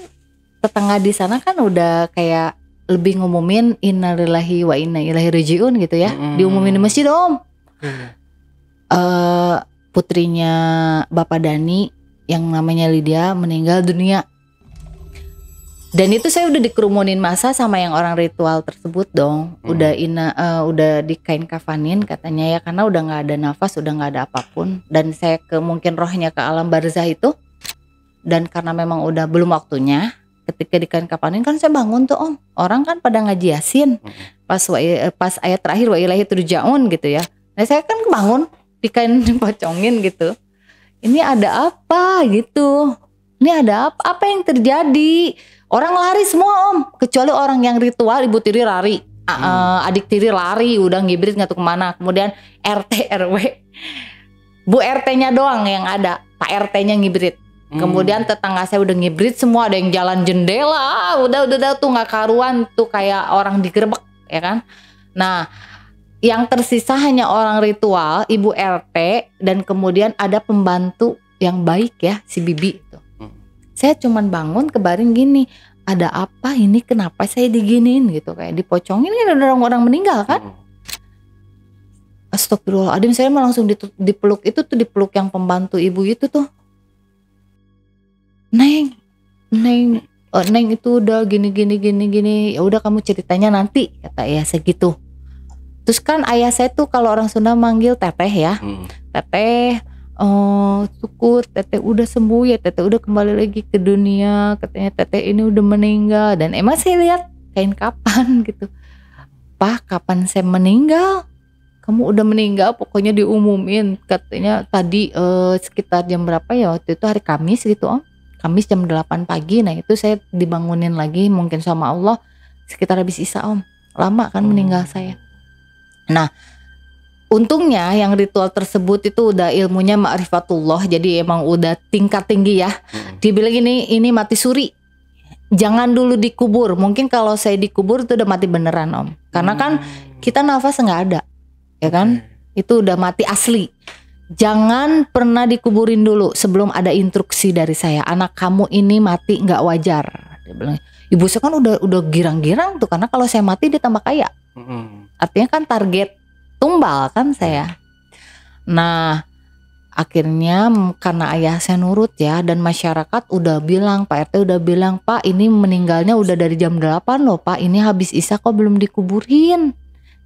tetangga di sana kan udah kayak lebih ngumumin innalillahi wa inna ilaihi rajiun gitu ya. Diumumin di masjid Om. Putrinya Bapak Dani yang namanya Lydia meninggal dunia. Dan itu saya udah dikerumunin masa sama yang orang ritual tersebut dong. Udah dikain kafanin katanya ya, karena udah nggak ada nafas, udah nggak ada apapun. Dan saya mungkin rohnya ke alam barzah itu. Dan karena memang udah belum waktunya, ketika dikain kafanin kan saya bangun tuh Om. Orang kan pada ngaji Yasin. Pas ayat terakhir wa ilaihi turja'un gitu ya. Nah saya kan bangun dikain pocongin gitu. Ini ada apa gitu? Ini ada apa? Apa yang terjadi? Orang lari semua Om, kecuali orang yang ritual, ibu tiri lari, adik tiri lari, udah ngibrit nggak tahu kemana. Kemudian RT RW, Bu RT-nya doang yang ada, Pak RT-nya ngibrit. Kemudian tetangga saya udah ngibrit semua, ada yang jalan jendela, udah tuh nggak karuan tuh kayak orang digerebek ya kan. Nah yang tersisa hanya orang ritual, ibu RT, dan kemudian ada pembantu yang baik ya, si Bibi itu. Saya cuman bangun kebaring gini, ada apa ini, kenapa saya diginiin gitu, kayak dipocongin kan, ada orang-orang meninggal kan. Astagfirullahaladzim, saya mah langsung dipeluk itu tuh, dipeluk yang pembantu ibu itu tuh. Neng itu udah gini. Ya udah kamu ceritanya nanti, kata ayah saya gitu. Terus kan ayah saya tuh kalau orang Sunda manggil teteh ya. Teteh, syukur teteh udah sembuh ya, teteh udah kembali lagi ke dunia, katanya teteh ini udah meninggal. Dan emang saya lihat kain kapan gitu. Pak, kapan saya meninggal? Kamu udah meninggal, pokoknya diumumin. Katanya tadi sekitar jam berapa ya, waktu itu hari Kamis gitu Om. Kamis jam 8 pagi. Nah itu saya dibangunin lagi mungkin sama Allah sekitar habis Isya Om. Lama kan meninggal saya. Nah untungnya yang ritual tersebut itu udah ilmunya ma'rifatullah, jadi emang udah tingkat tinggi ya. Dibilang ini mati suri, jangan dulu dikubur. Mungkin kalau saya dikubur itu udah mati beneran Om. Karena kan kita nafas nggak ada, ya kan? Itu udah mati asli. Jangan pernah dikuburin dulu sebelum ada instruksi dari saya. Anak kamu ini mati nggak wajar. Dia bilang, ibu saya kan udah girang-girang tuh, karena kalau saya mati dia tambah kaya. Artinya kan target tumbal kan saya. Nah akhirnya karena ayah saya nurut ya, dan masyarakat udah bilang, Pak RT udah bilang, Pak ini meninggalnya udah dari jam 8 loh Pak, ini habis Isya kok belum dikuburin.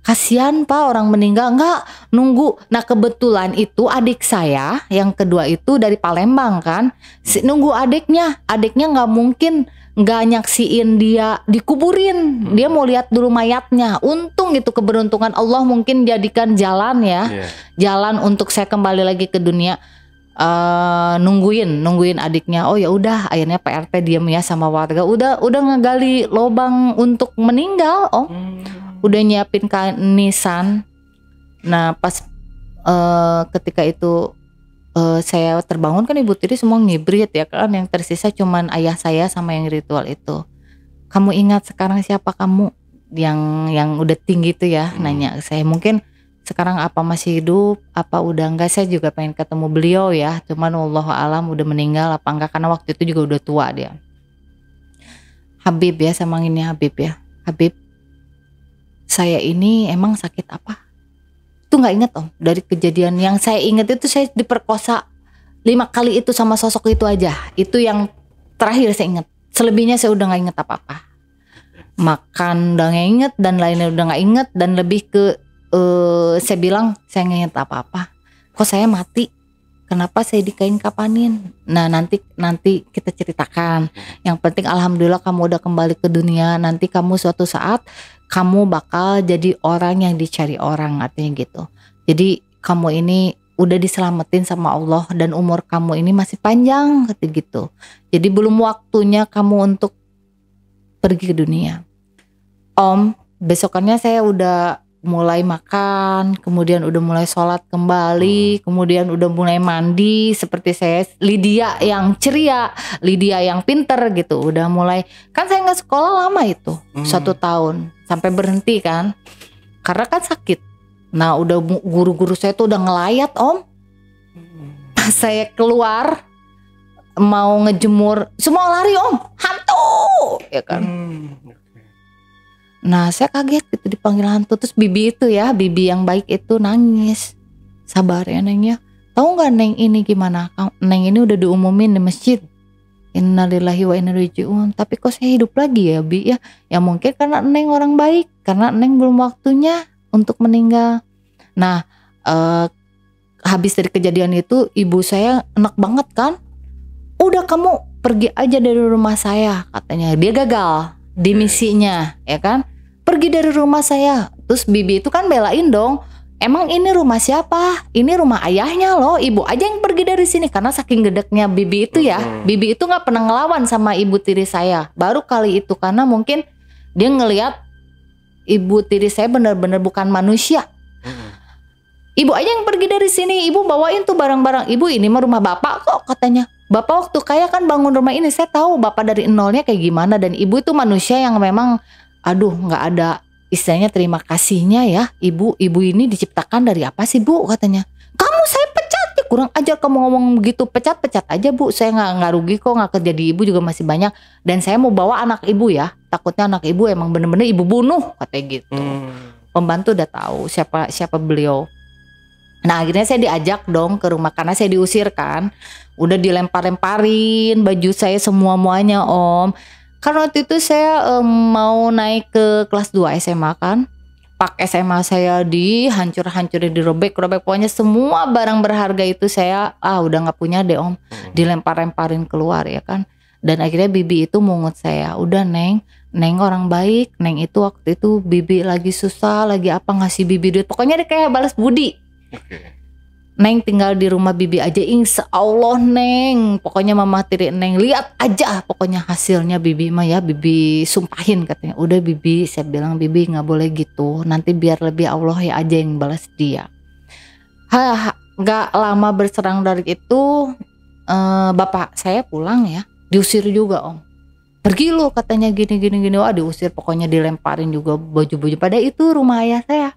Kasihan Pak orang meninggal, enggak nunggu. Nah kebetulan itu adik saya yang kedua itu dari Palembang kan, nunggu adiknya nggak mungkin nggak nyaksiin dia dikuburin, dia mau lihat dulu mayatnya. Untung itu keberuntungan Allah mungkin jadikan jalan ya, jalan untuk saya kembali lagi ke dunia. Nungguin adiknya. Oh ya udah, akhirnya Pak RT diam ya sama warga, udah ngegali lubang untuk meninggal udah nyiapin kanisan. Nah pas ketika itu saya terbangun kan ibu tiri semua ngibrit ya kan, yang tersisa cuman ayah saya sama yang ritual itu. Kamu ingat sekarang siapa kamu? Yang udah tinggi itu ya nanya saya, mungkin sekarang apa masih hidup apa udah enggak. Saya juga pengen ketemu beliau ya, cuman wallahu alam udah meninggal apa enggak, karena waktu itu juga udah tua dia. Habib ya, sama ini Habib ya. Habib, saya ini emang sakit apa? Itu nggak inget Om. Dari kejadian yang saya inget itu saya diperkosa 5 kali itu sama sosok itu aja. Itu yang terakhir saya inget. Selebihnya saya udah nggak inget apa-apa. Makan udah nggak inget dan lainnya udah nggak inget, dan lebih ke saya bilang saya nggak inget apa-apa. Kok saya mati? Kenapa saya dikain kapanin? Nah nanti kita ceritakan. Yang penting alhamdulillah kamu udah kembali ke dunia. Nanti kamu suatu saat kamu bakal jadi orang yang dicari orang, artinya gitu. Jadi kamu ini udah diselamatin sama Allah dan umur kamu ini masih panjang, kata gitu. Jadi belum waktunya kamu untuk pergi ke dunia. Om, besokannya saya udah mulai makan, kemudian udah mulai sholat kembali, kemudian udah mulai mandi seperti saya, Lydia yang ceria, Lydia yang pinter gitu, udah mulai. Kan saya nggak sekolah lama itu, 1 tahun sampai berhenti kan, karena kan sakit. Nah udah guru-guru saya tuh udah ngelayat Om. Pas saya keluar mau ngejemur, semua lari Om, hantu ya kan. Nah saya kaget gitu dipanggil hantu. Terus bibi itu ya, bibi yang baik itu nangis. Sabar ya Neng ya. Tahu nggak Neng ini gimana? Neng ini udah diumumin di masjid. Innalillahi wa inna ilaihi raji'un. Tapi kok saya hidup lagi ya Bi ya? Ya mungkin karena Neng orang baik, karena Neng belum waktunya untuk meninggal. Nah habis dari kejadian itu ibu saya enak banget kan. Udah kamu pergi aja dari rumah saya, katanya. Dia gagal di misinya ya kan. Pergi dari rumah saya. Terus bibi itu kan belain dong. Emang ini rumah siapa? Ini rumah ayahnya loh. Ibu aja yang pergi dari sini. Karena saking gedeknya bibi itu ya. Bibi itu gak pernah ngelawan sama ibu tiri saya. Baru kali itu karena mungkin dia ngelihat ibu tiri saya benar-benar bukan manusia. Ibu aja yang pergi dari sini. Ibu bawain tuh barang-barang. Ibu ini mah rumah bapak kok, katanya. Bapak waktu kaya kan bangun rumah ini. Saya tahu bapak dari nolnya kayak gimana. Dan ibu itu manusia yang memang nggak ada istilahnya terima kasihnya ya. Ibu ini diciptakan dari apa sih Bu, katanya. Kamu saya pecat ya, kurang ajar kamu ngomong begitu. Pecat aja Bu, saya nggak rugi kok, nggak kerja di ibu juga masih banyak. Dan saya mau bawa anak ibu ya, takutnya anak ibu emang bener-bener ibu bunuh, katanya gitu. Pembantu udah tahu siapa beliau. Nah akhirnya saya diajak dong ke rumah karena saya diusir kan. Udah dilempar-lemparin baju saya semua-muanya Om. Karena waktu itu saya mau naik ke kelas 2 SMA kan. Pak SMA saya dihancur-hancurin, dirobek-robek. Pokoknya semua barang berharga itu saya udah gak punya deh Om. Dilempar-lemparin keluar ya kan. Dan akhirnya bibi itu mungut saya. Udah Neng orang baik. Neng itu waktu itu bibi lagi susah, lagi apa ngasih bibi duit. Pokoknya dia kayak balas budi. Neng tinggal di rumah bibi aja, insya Allah Neng. Pokoknya mama tiri Neng lihat aja. Pokoknya hasilnya bibi mah ya, bibi sumpahin katanya. Udah bibi, saya bilang bibi nggak boleh gitu. Nanti biar lebih Allah ya aja yang balas dia. Nggak lama berserang dari itu, bapak saya pulang ya, diusir juga Om. Pergi lu katanya gini. Wah diusir, pokoknya dilemparin juga baju-baju. Pada itu rumah ayah saya.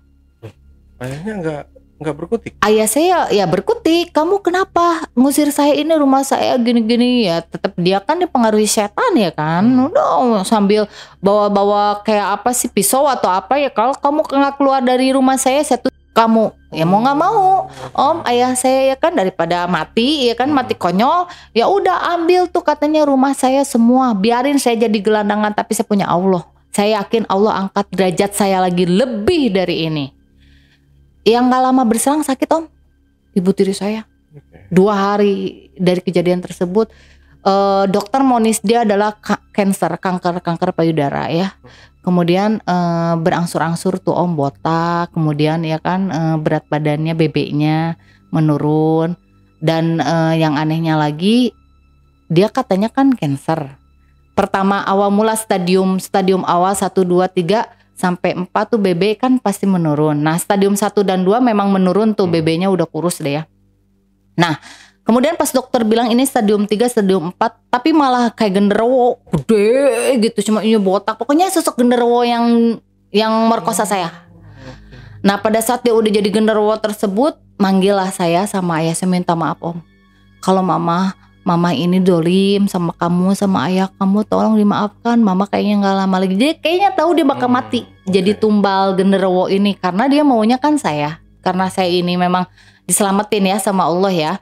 Ayahnya nggak berkutik. Ayah saya ya berkutik, kamu kenapa ngusir saya, ini rumah saya gini-gini ya. Tetap dia kan dipengaruhi setan ya kan. Udah sambil bawa-bawa kayak apa sih, pisau atau apa ya. Kalau kamu nggak keluar dari rumah saya tuh kamu ya mau nggak mau Om. Ayah saya ya kan daripada mati ya kan, mati konyol, ya udah ambil tuh katanya rumah saya semua, biarin saya jadi gelandangan tapi saya punya Allah. Saya yakin Allah angkat derajat saya lagi lebih dari ini. Yang gak lama berselang sakit Om, ibu tiri saya. 2 hari dari kejadian tersebut, dokter monis dia adalah kanker payudara ya. Kemudian berangsur-angsur tuh Om, botak. Kemudian ya kan berat badannya, BB-nya menurun. Dan yang anehnya lagi, dia katanya kan cancer. Pertama awal mula stadium awal 1, 2, 3 sampai 4 tuh BB kan pasti menurun. Nah stadium 1 dan 2 memang menurun tuh, BB-nya udah kurus deh ya. Nah kemudian pas dokter bilang ini stadium 3, stadium 4, tapi malah kayak genderuwo gede gitu, cuma ini botak. Pokoknya sosok genderuwo yang merkosa saya. Nah pada saat dia udah jadi genderuwo tersebut, manggillah saya sama ayah, saya minta maaf Om. Kalau mama ini dolim sama kamu, sama ayah kamu, tolong dimaafkan. Mama kayaknya gak lama lagi, dia kayaknya tahu dia bakal mati jadi tumbal genderuwo ini. Karena dia maunya kan saya, karena saya ini memang diselamatin ya sama Allah ya,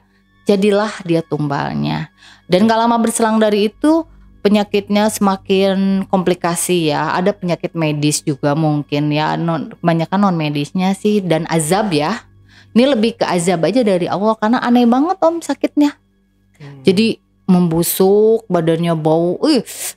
jadilah dia tumbalnya. Dan gak lama berselang dari itu, penyakitnya semakin komplikasi ya. Ada penyakit medis juga mungkin ya, kebanyakan non medisnya sih. Dan azab ya, ini lebih ke azab aja dari Allah. Karena aneh banget Om sakitnya. Jadi membusuk, badannya bau.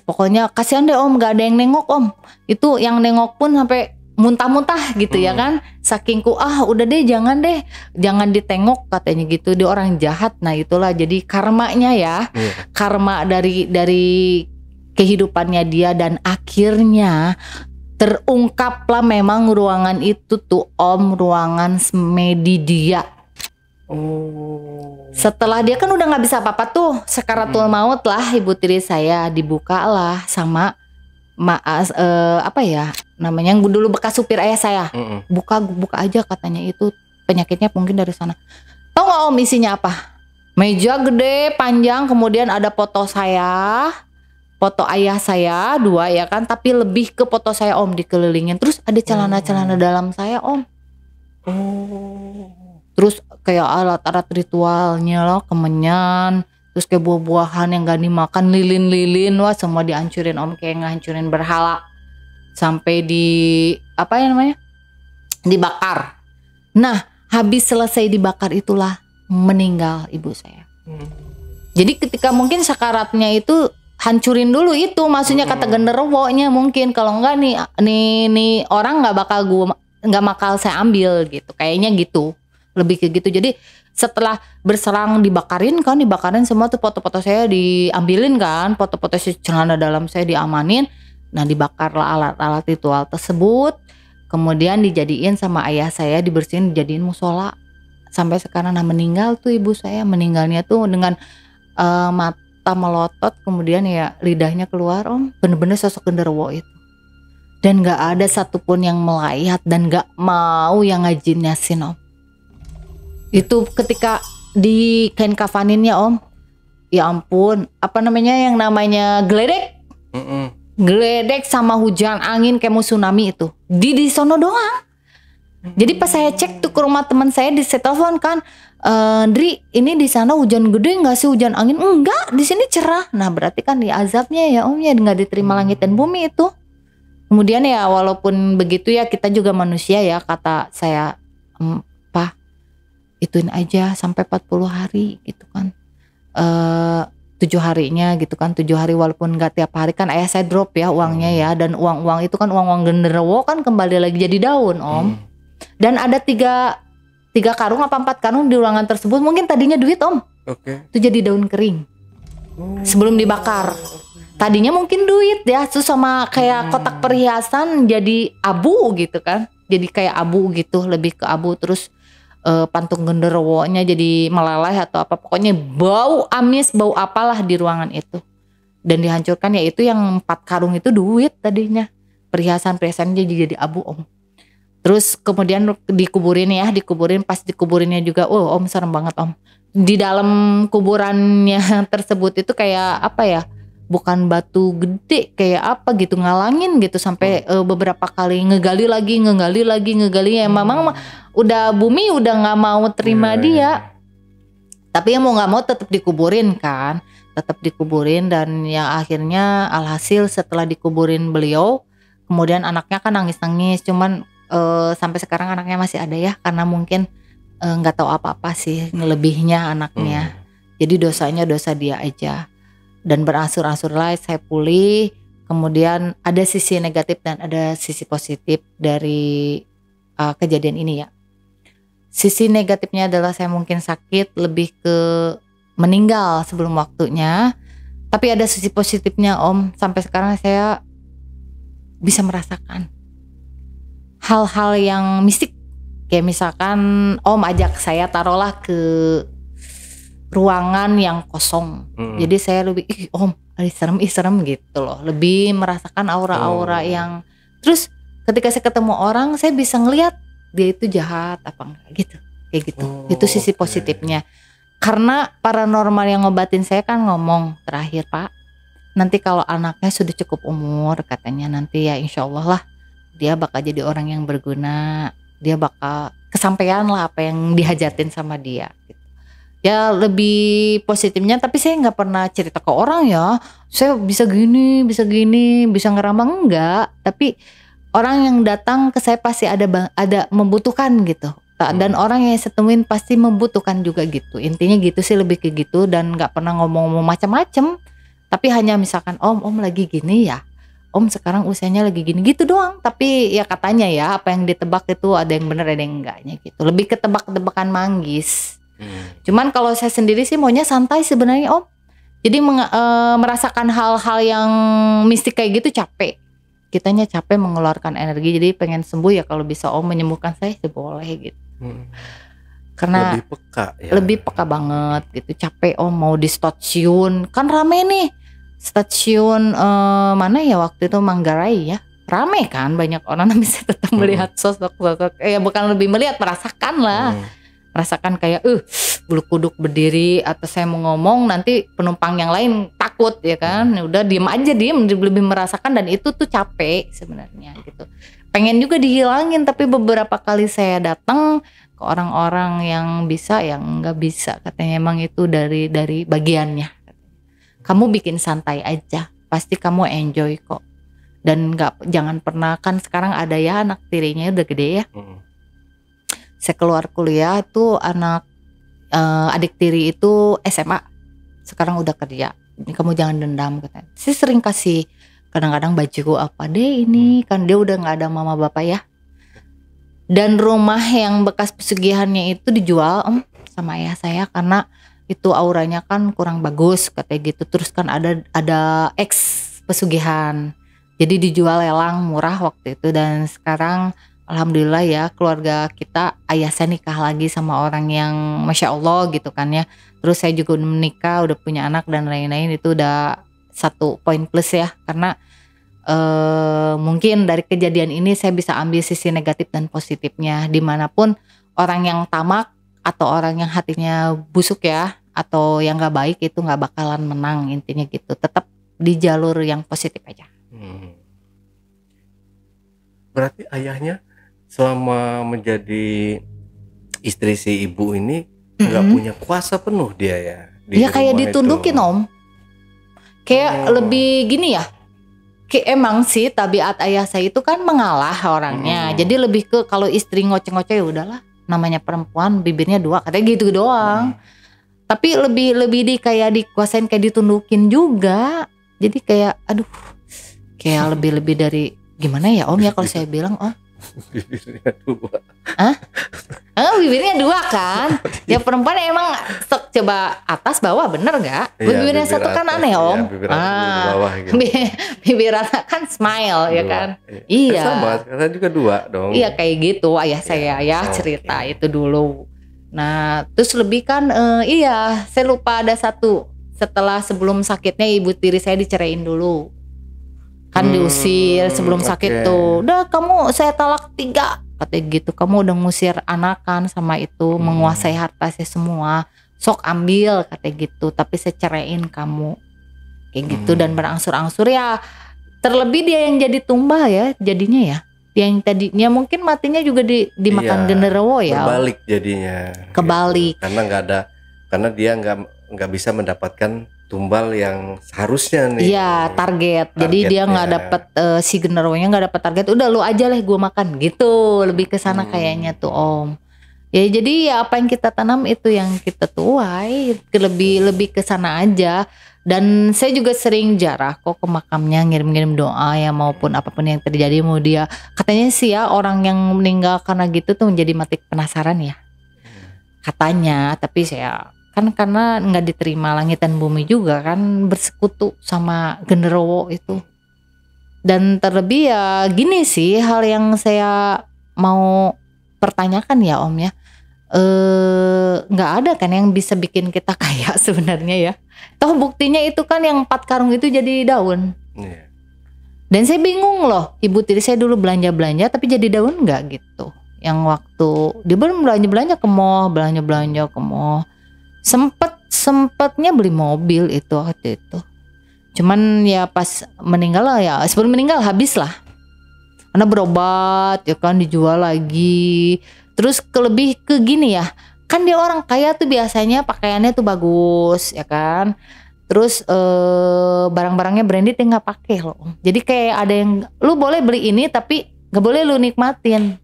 Pokoknya kasihan deh Om, gak ada yang nengok Om. Itu yang nengok pun sampai muntah-muntah gitu ya kan. Sakingku udah deh jangan ditengok katanya gitu. Dia orang jahat. Nah itulah jadi karmanya ya. Karma dari kehidupannya dia. Dan akhirnya terungkaplah memang ruangan itu tuh Om, ruangan semedi dia. Setelah dia kan udah gak bisa apa-apa tuh, sekaratul maut lah ibu tiri saya, dibukalah sama apa ya namanya, yang dulu bekas supir ayah saya. Buka aja katanya, itu penyakitnya mungkin dari sana. Tahu gak Om isinya apa? Meja gede panjang, kemudian ada foto saya, foto ayah saya 2 ya kan, tapi lebih ke foto saya Om dikelilingin. Terus ada celana-celana dalam saya Om. Terus kayak alat-alat ritualnya loh, kemenyan, terus kayak buah-buahan yang gak dimakan, lilin-lilin, wah semua dihancurin Om, kayak ngehancurin berhala. Sampai apa ya namanya, dibakar. Nah habis selesai dibakar itulah meninggal ibu saya. Jadi ketika mungkin sakaratnya itu hancurin dulu itu, maksudnya kata genderuwonya mungkin. Kalau enggak nih orang nggak bakal saya ambil gitu, kayaknya gitu. Lebih ke gitu. Jadi setelah berserang dibakarin semua tuh, foto-foto saya diambilin kan, foto-foto celana dalam saya diamanin. Nah dibakarlah alat-alat ritual tersebut, kemudian dijadiin sama ayah saya, dibersihin, dijadiin musola. Sampai sekarang meninggal tuh ibu saya, meninggalnya tuh dengan mata melotot, kemudian ya lidahnya keluar Om, bener-bener sosok genderuwo itu. Dan gak ada satupun yang melayat dan gak mau yang ngajin yasin Om. Itu ketika di kain kafaninnya Om, ya ampun, apa namanya yang namanya geledek, geledek sama hujan angin kayak mau tsunami itu di sono doang. Jadi pas saya cek tuh ke rumah teman saya, saya telepon kan, Dri, ini di sana hujan gede nggak sih, hujan angin? Enggak, di sini cerah. Nah berarti kan di azabnya ya Om ya, nggak diterima langit dan bumi itu. Kemudian ya walaupun begitu ya kita juga manusia ya, kata saya, Pak, ituin aja sampai 40 hari gitu kan. 7 harinya gitu kan, 7 hari walaupun nggak tiap hari kan ayah saya drop ya uangnya ya, dan uang-uang itu kan uang-uang genderuwo kan kembali lagi jadi daun Om. Dan ada 3 karung apa 4 karung di ruangan tersebut, mungkin tadinya duit Om. Itu jadi daun kering sebelum dibakar. Tadinya mungkin duit ya, terus sama kayak kotak perhiasan jadi abu gitu kan, jadi kayak abu gitu, lebih ke abu. Terus pantung genderuwonya jadi meleleh atau apa, pokoknya bau amis, bau apalah di ruangan itu. Dan dihancurkan, yaitu yang 4 karung itu duit tadinya, perhiasan-perhiasannya jadi abu Om. Terus kemudian dikuburin, pas dikuburinnya juga, Om serem banget Om. Di dalam kuburannya tersebut itu kayak apa ya, bukan batu gede kayak apa gitu, ngalangin gitu sampai beberapa kali ngegali lagi ya. Memang udah bumi udah nggak mau terima dia. Tapi ya mau nggak mau tetap dikuburin kan, tetap dikuburin. Dan ya akhirnya alhasil setelah dikuburin beliau, kemudian anaknya kan nangis-nangis, cuman sampai sekarang anaknya masih ada ya, karena mungkin nggak tahu apa-apa sih lebihnya anaknya. Jadi dosanya dosa dia aja. Dan berangsur-angsur saya pulih. Kemudian ada sisi negatif dan ada sisi positif dari kejadian ini ya. Sisi negatifnya adalah saya mungkin sakit, lebih ke meninggal sebelum waktunya. Tapi ada sisi positifnya Om, sampai sekarang saya bisa merasakan hal-hal yang mistik. Kayak misalkan Om ajak saya taruhlah ke ruangan yang kosong. Jadi saya lebih Om, serem gitu loh. Lebih merasakan aura-aura yang, terus ketika saya ketemu orang saya bisa ngelihat dia itu jahat apa enggak gitu. Kayak gitu. Itu sisi positifnya. Karena paranormal yang ngobatin saya kan ngomong terakhir, Pak, nanti kalau anaknya sudah cukup umur, katanya nanti ya insya Allah lah dia bakal jadi orang yang berguna, dia bakal kesampaian lah apa yang dihajatin sama dia gitu. Ya lebih positifnya, tapi saya nggak pernah cerita ke orang ya, saya bisa gini, bisa ngeramal, enggak. Tapi orang yang datang ke saya pasti ada membutuhkan gitu. Dan orang yang saya temuin pasti membutuhkan juga gitu. Intinya gitu sih, lebih ke gitu. Dan nggak pernah ngomong macam-macam, tapi hanya misalkan Om lagi gini ya, Om sekarang usianya lagi gini gitu doang. Tapi ya katanya ya, apa yang ditebak itu ada yang benar ada yang enggaknya gitu. Lebih ke tebak-tebakan manggis. Cuman kalau saya sendiri sih maunya santai sebenarnya Om. Jadi merasakan hal-hal yang mistik kayak gitu capek. Kitanya capek mengeluarkan energi, jadi pengen sembuh ya kalau bisa Om menyembuhkan saya sih boleh gitu. Karena lebih peka ya. Lebih peka banget gitu. Capek Om mau di stasiun, kan rame nih. Stasiun mana ya waktu itu, Manggarai ya. Rame kan, banyak orang, tapi saya tetap melihat sosok-sosok. Bukan lebih melihat, merasakan lah. Merasakan kayak bulu kuduk berdiri, atau saya mau ngomong nanti penumpang yang lain takut ya kan. Udah diem aja, lebih merasakan. Dan itu tuh capek sebenarnya gitu. Pengen juga dihilangin, tapi beberapa kali saya datang ke orang-orang yang bisa, yang nggak bisa, katanya emang itu dari bagiannya. Kamu bikin santai aja, pasti kamu enjoy kok. Dan jangan pernah, kan sekarang ada ya anak tirinya udah gede ya. Saya keluar kuliah tuh adik tiri itu SMA, sekarang udah kerja. Kamu jangan dendam katanya. Saya sering kasih kadang-kadang baju apa deh ini, kan dia udah nggak ada mama bapak ya. Dan rumah yang bekas pesugihannya itu dijual Om sama ayah saya, karena itu auranya kan kurang bagus katanya gitu. Terus kan ada ex pesugihan, jadi dijual lelang murah waktu itu. Dan sekarang alhamdulillah ya, keluarga kita, ayah saya nikah lagi sama orang yang masya Allah gitu kan ya. Terus saya juga udah menikah, udah punya anak dan lain-lain. Itu udah 1 poin plus ya, karena mungkin dari kejadian ini saya bisa ambil sisi negatif dan positifnya. Dimanapun orang yang tamak atau orang yang hatinya busuk ya, atau yang gak baik itu gak bakalan menang, intinya gitu. Tetap di jalur yang positif aja. Berarti ayahnya selama menjadi istri si ibu ini nggak punya kuasa penuh dia ya di Ya kayak rumah ditundukin itu. Om. Kayak lebih gini ya. Kayak emang sih tabiat ayah saya itu kan mengalah orangnya. Jadi lebih ke kalau istri ngoceh-ngoceh ya udahlah, namanya perempuan bibirnya dua katanya gitu doang. Tapi lebih di kayak dikuasain, kayak ditundukin juga. Jadi kayak aduh, kayak lebih dari gimana ya Om ya kalau saya bilang Om. Bibirnya dua. Bibirnya dua kan. Ya perempuan emang coba atas bawah bener gak? Iya, Bibirnya bibir satu kan atas, aneh iya, Om. bibir atas, bibir bawah gitu. Bibir atas kan smile ya Dua. kan. Iya. Iya. Sama, karena juga dua dong. Iya kayak gitu ayah saya ya oke. cerita itu dulu. Nah terus lebih kan iya saya lupa ada satu. Setelah sebelum sakitnya ibu tiri saya diceraiin dulu. Kan diusir sebelum sakit tuh. Udah kamu saya talak 3 katanya gitu. Kamu udah ngusir anakan sama itu, menguasai harta saya semua. Sok ambil katanya gitu. Tapi saya ceraiin kamu. Kayak gitu dan berangsur-angsur ya. Terlebih dia yang jadi tumbal ya jadinya ya. Yang tadinya mungkin matinya juga dimakan genderuwo ya. Berbalik jadinya. Kebalik. Gitu. Karena dia nggak bisa mendapatkan tumbal yang seharusnya nih. Iya target. Jadi dia nggak dapet si genderuwonya nggak dapet target. Udah lu aja lah gue makan gitu. Lebih ke sana kayaknya tuh Om. Ya jadi ya apa yang kita tanam itu yang kita tuai. Lebih ke sana aja. Dan saya juga sering jarah kok ke makamnya ngirim-ngirim doa ya maupun apapun yang terjadi mau dia. Katanya sih ya orang yang meninggal karena gitu tuh menjadi mati penasaran ya. Katanya tapi saya kan karena nggak diterima langit dan bumi juga kan bersekutu sama genderuwo itu. Dan terlebih ya gini sih hal yang saya mau pertanyakan ya Om ya. Nggak ada kan yang bisa bikin kita kaya sebenarnya ya. Toh buktinya itu kan yang 4 karung itu jadi daun. Iya. Dan saya bingung loh, ibu tiri saya dulu belanja tapi jadi daun nggak gitu. Yang waktu dia belum belanja ke mall, belanja ke mall. Sempetnya beli mobil itu waktu itu. Cuman ya pas meninggal lah ya, sebelum meninggal habis lah. Karena berobat ya kan dijual lagi. Terus lebih ke gini ya, kan dia orang kaya tuh biasanya pakaiannya tuh bagus ya kan. Terus barang-barangnya branded dia nggak pakai loh. Jadi kayak ada yang lu boleh beli ini tapi nggak boleh lu nikmatin.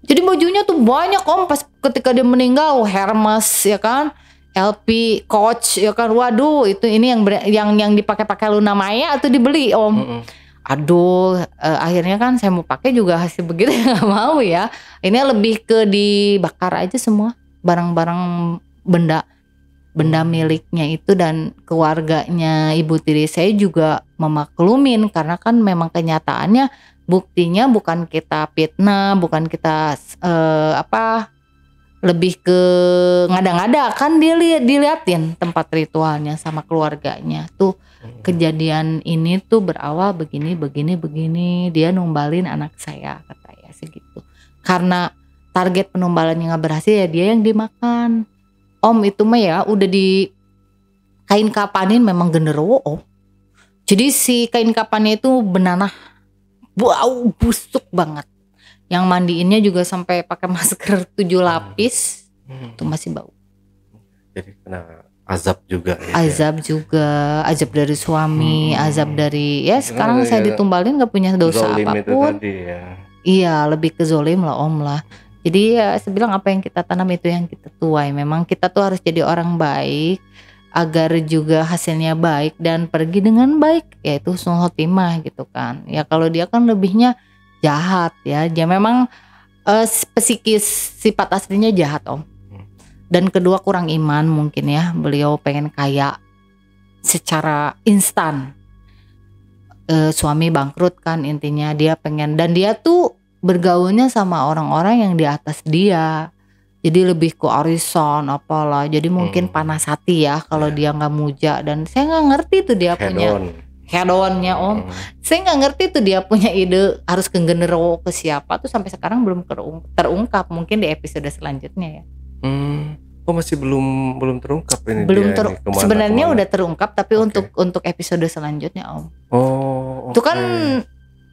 Jadi bajunya tuh banyak Om pas ketika dia meninggal, Hermes ya kan, LP, Coach ya kan. Waduh itu ini yang dipakai-pakai Luna Maya atau dibeli Om. Aduh akhirnya kan saya mau pakai juga hasil begitu nggak mau ya. Ini lebih ke dibakar aja semua barang-barang benda miliknya itu. Dan keluarganya ibu tiri saya juga memaklumin karena kan memang kenyataannya buktinya bukan kita fitnah, bukan kita lebih ke ngada-ngada kan diliatin tempat ritualnya sama keluarganya tuh. Kejadian ini tuh berawal begini dia numbalin anak saya katanya segitu. Karena target penumbalannya nggak berhasil ya dia yang dimakan. Om itu mah ya udah di kain kapanin memang genderuwo Om. Jadi si kain kapannya itu benanah, bau busuk banget. Yang mandiinnya juga sampai pakai masker 7 lapis, itu masih bau. Jadi kena azab juga ya. Azab dari suami, azab dari ya sekarang saya ditumbalin nggak punya dosa Zolim apapun. itu tadi ya. Iya lebih ke zolim lah Om lah. Jadi ya saya bilang apa yang kita tanam itu yang kita tuai. Memang kita tuh harus jadi orang baik agar juga hasilnya baik dan pergi dengan baik, yaitu husnul khotimah gitu kan. Ya kalau dia kan lebihnya jahat ya. Dia memang psikis sifat aslinya jahat Om. Dan kedua kurang iman mungkin ya. Beliau pengen kaya secara instan. Suami bangkrut kan intinya, dia pengen, dan dia tuh bergaulnya sama orang-orang yang di atas dia. Jadi lebih ke arisan apalah. Jadi mungkin panas hati ya kalau dia nggak muja. Dan saya nggak ngerti tuh dia punya hedonnya Om. Saya nggak ngerti tuh dia punya ide harus ke genderuwo ke siapa tuh sampai sekarang belum terungkap. Mungkin di episode selanjutnya ya. Oh masih belum terungkap ini. Belum dia sebenarnya udah terungkap tapi untuk episode selanjutnya Om. Oh. Itu kan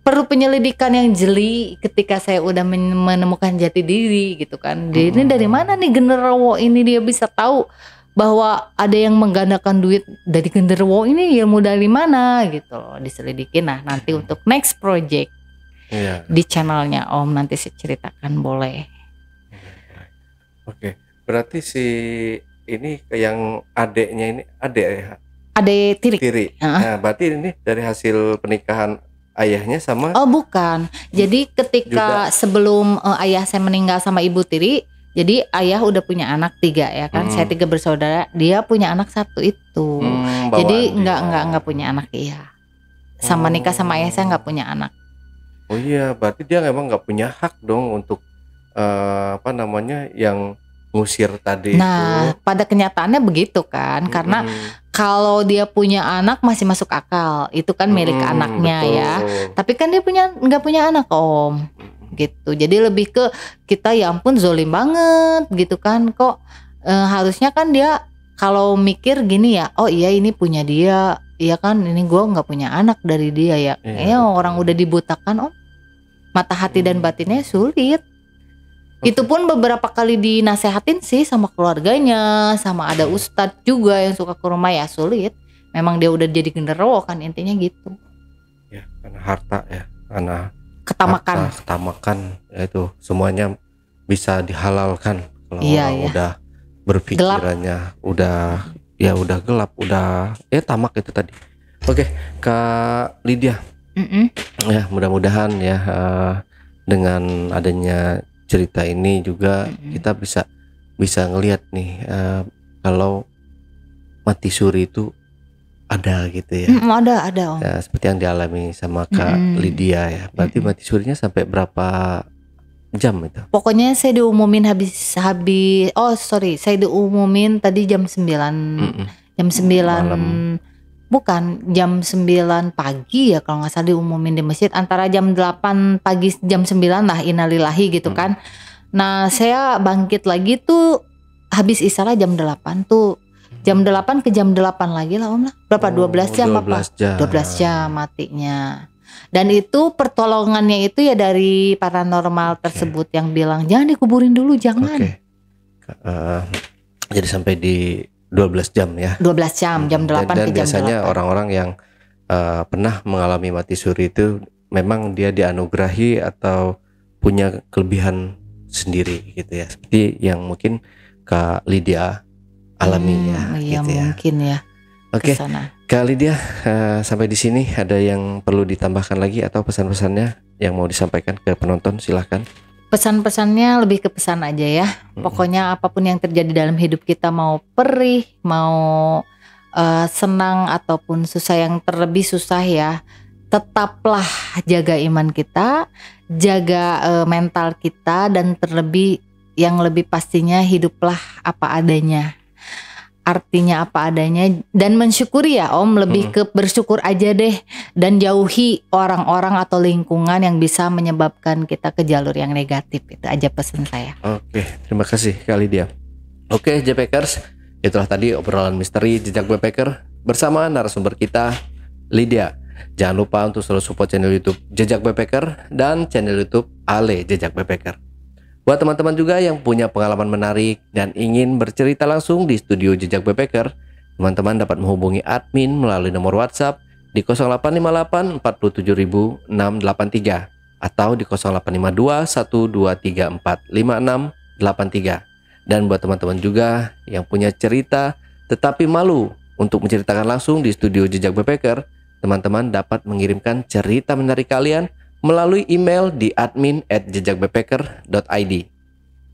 perlu penyelidikan yang jeli ketika saya udah menemukan jati diri gitu kan. Dia ini dari mana nih genderuwo ini, dia bisa tahu bahwa ada yang menggandakan duit dari genderuwo ini, ilmu dari mana gitu loh, diselidikin. Nah nanti untuk next project di channelnya Om nanti saya ceritakan, boleh. Oke, berarti si ini yang adeknya ini Ade Tiri. Nah, berarti ini dari hasil pernikahan ayahnya sama? Oh bukan, jadi ketika sebelum ayah saya meninggal sama Ibu Tiri, jadi ayah udah punya anak 3 ya kan, saya 3 bersaudara, dia punya anak 1 itu. Jadi nggak punya anak, iya. Sama nikah sama ayah saya nggak punya anak. Oh iya, berarti dia memang nggak punya hak dong untuk yang ngusir tadi. Nah, pada kenyataannya begitu kan, karena kalau dia punya anak masih masuk akal, itu kan milik anaknya betul. ya. Tapi kan dia nggak punya anak Om, gitu. Jadi lebih ke kita, ya ampun zolim banget gitu kan, kok harusnya kan dia kalau mikir gini ya, oh iya ini punya dia, iya kan ini gue nggak punya anak dari dia ya. Kayaknya orang udah dibutakan Om, mata hati dan batinnya sulit. Itu pun beberapa kali dinasehatin sih sama keluarganya, sama ada ustadz juga yang suka ke rumah, ya sulit. Memang dia udah jadi genderuwo kan, intinya gitu. Ya, karena harta ya, karena ketamakan ya, itu semuanya bisa dihalalkan kalau orang udah berpikirannya udah gelap, udah tamak itu tadi. Oke, Kak Lydia. Ya, mudah-mudahan ya dengan adanya cerita ini juga kita bisa ngelihat nih kalau mati suri itu ada gitu ya. Ada Om. Ya, seperti yang dialami sama Kak Lydia ya. Berarti mati surinya sampai berapa jam itu? Pokoknya saya diumumin saya diumumin tadi jam 9. Jam 9 malam. Bukan, jam 9 pagi ya kalau nggak salah diumumin di masjid, antara jam 8 pagi jam 9 lah, innalillahi gitu kan. Nah saya bangkit lagi tuh habis isyarat jam 8 tuh, jam 8 ke jam 8 lagi lah Om lah. Berapa? 12 jam 12 jam. 12 jam matinya. Dan itu pertolongannya itu ya dari paranormal tersebut yang bilang jangan dikuburin dulu, jangan. Jadi sampai di 12 jam ya. 12 jam, jam 8 dan ke jam 8. Biasanya orang-orang yang pernah mengalami mati suri itu memang dia dianugerahi atau punya kelebihan sendiri gitu ya. Seperti yang mungkin Kak Lydia alami ya. Iya gitu mungkin ya. Oke, Kak Lydia, sampai di sini ada yang perlu ditambahkan lagi atau pesan-pesannya yang mau disampaikan ke penonton, silahkan. Pesan-pesannya lebih ke pesan aja ya. Pokoknya apapun yang terjadi dalam hidup kita, mau perih, mau senang ataupun susah, yang terlebih susah ya, tetaplah jaga iman kita, jaga mental kita, dan terlebih yang lebih pastinya hiduplah apa adanya. Artinya apa adanya dan mensyukuri ya Om, lebih ke bersyukur aja deh, dan jauhi orang-orang atau lingkungan yang bisa menyebabkan kita ke jalur yang negatif. Itu aja pesan saya. Oke, terima kasih Kak Lydia. Oke JPackers, itulah tadi obrolan misteri jejak backpacker bersama narasumber kita Lydia. Jangan lupa untuk selalu support channel YouTube Jejak Backpacker dan channel YouTube Ale Jejak Backpacker. Buat teman-teman juga yang punya pengalaman menarik dan ingin bercerita langsung di studio Jejak Backpacker, teman-teman dapat menghubungi admin melalui nomor WhatsApp di 0858 47683 atau di 0852 1234 5683. Dan buat teman-teman juga yang punya cerita tetapi malu untuk menceritakan langsung di studio Jejak Backpacker, teman-teman dapat mengirimkan cerita menarik kalian melalui email di admin@jejakbackpacker.id.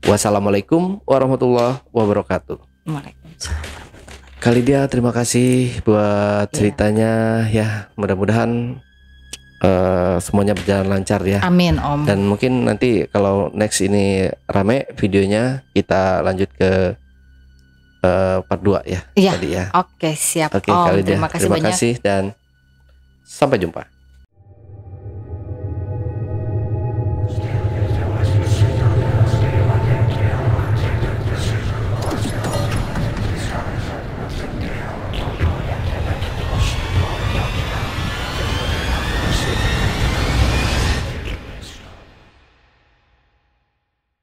Wassalamualaikum warahmatullahi wabarakatuh. Waalaikumsalam. Kak Lydia, terima kasih buat ceritanya ya. Mudah-mudahan semuanya berjalan lancar ya. Amin Om. Dan mungkin nanti kalau next ini rame videonya, kita lanjut ke part 2 ya. Iya. Tadi ya. Oke siap Oke, Om. Kak Lydia, Terima kasih banyak. dan sampai jumpa.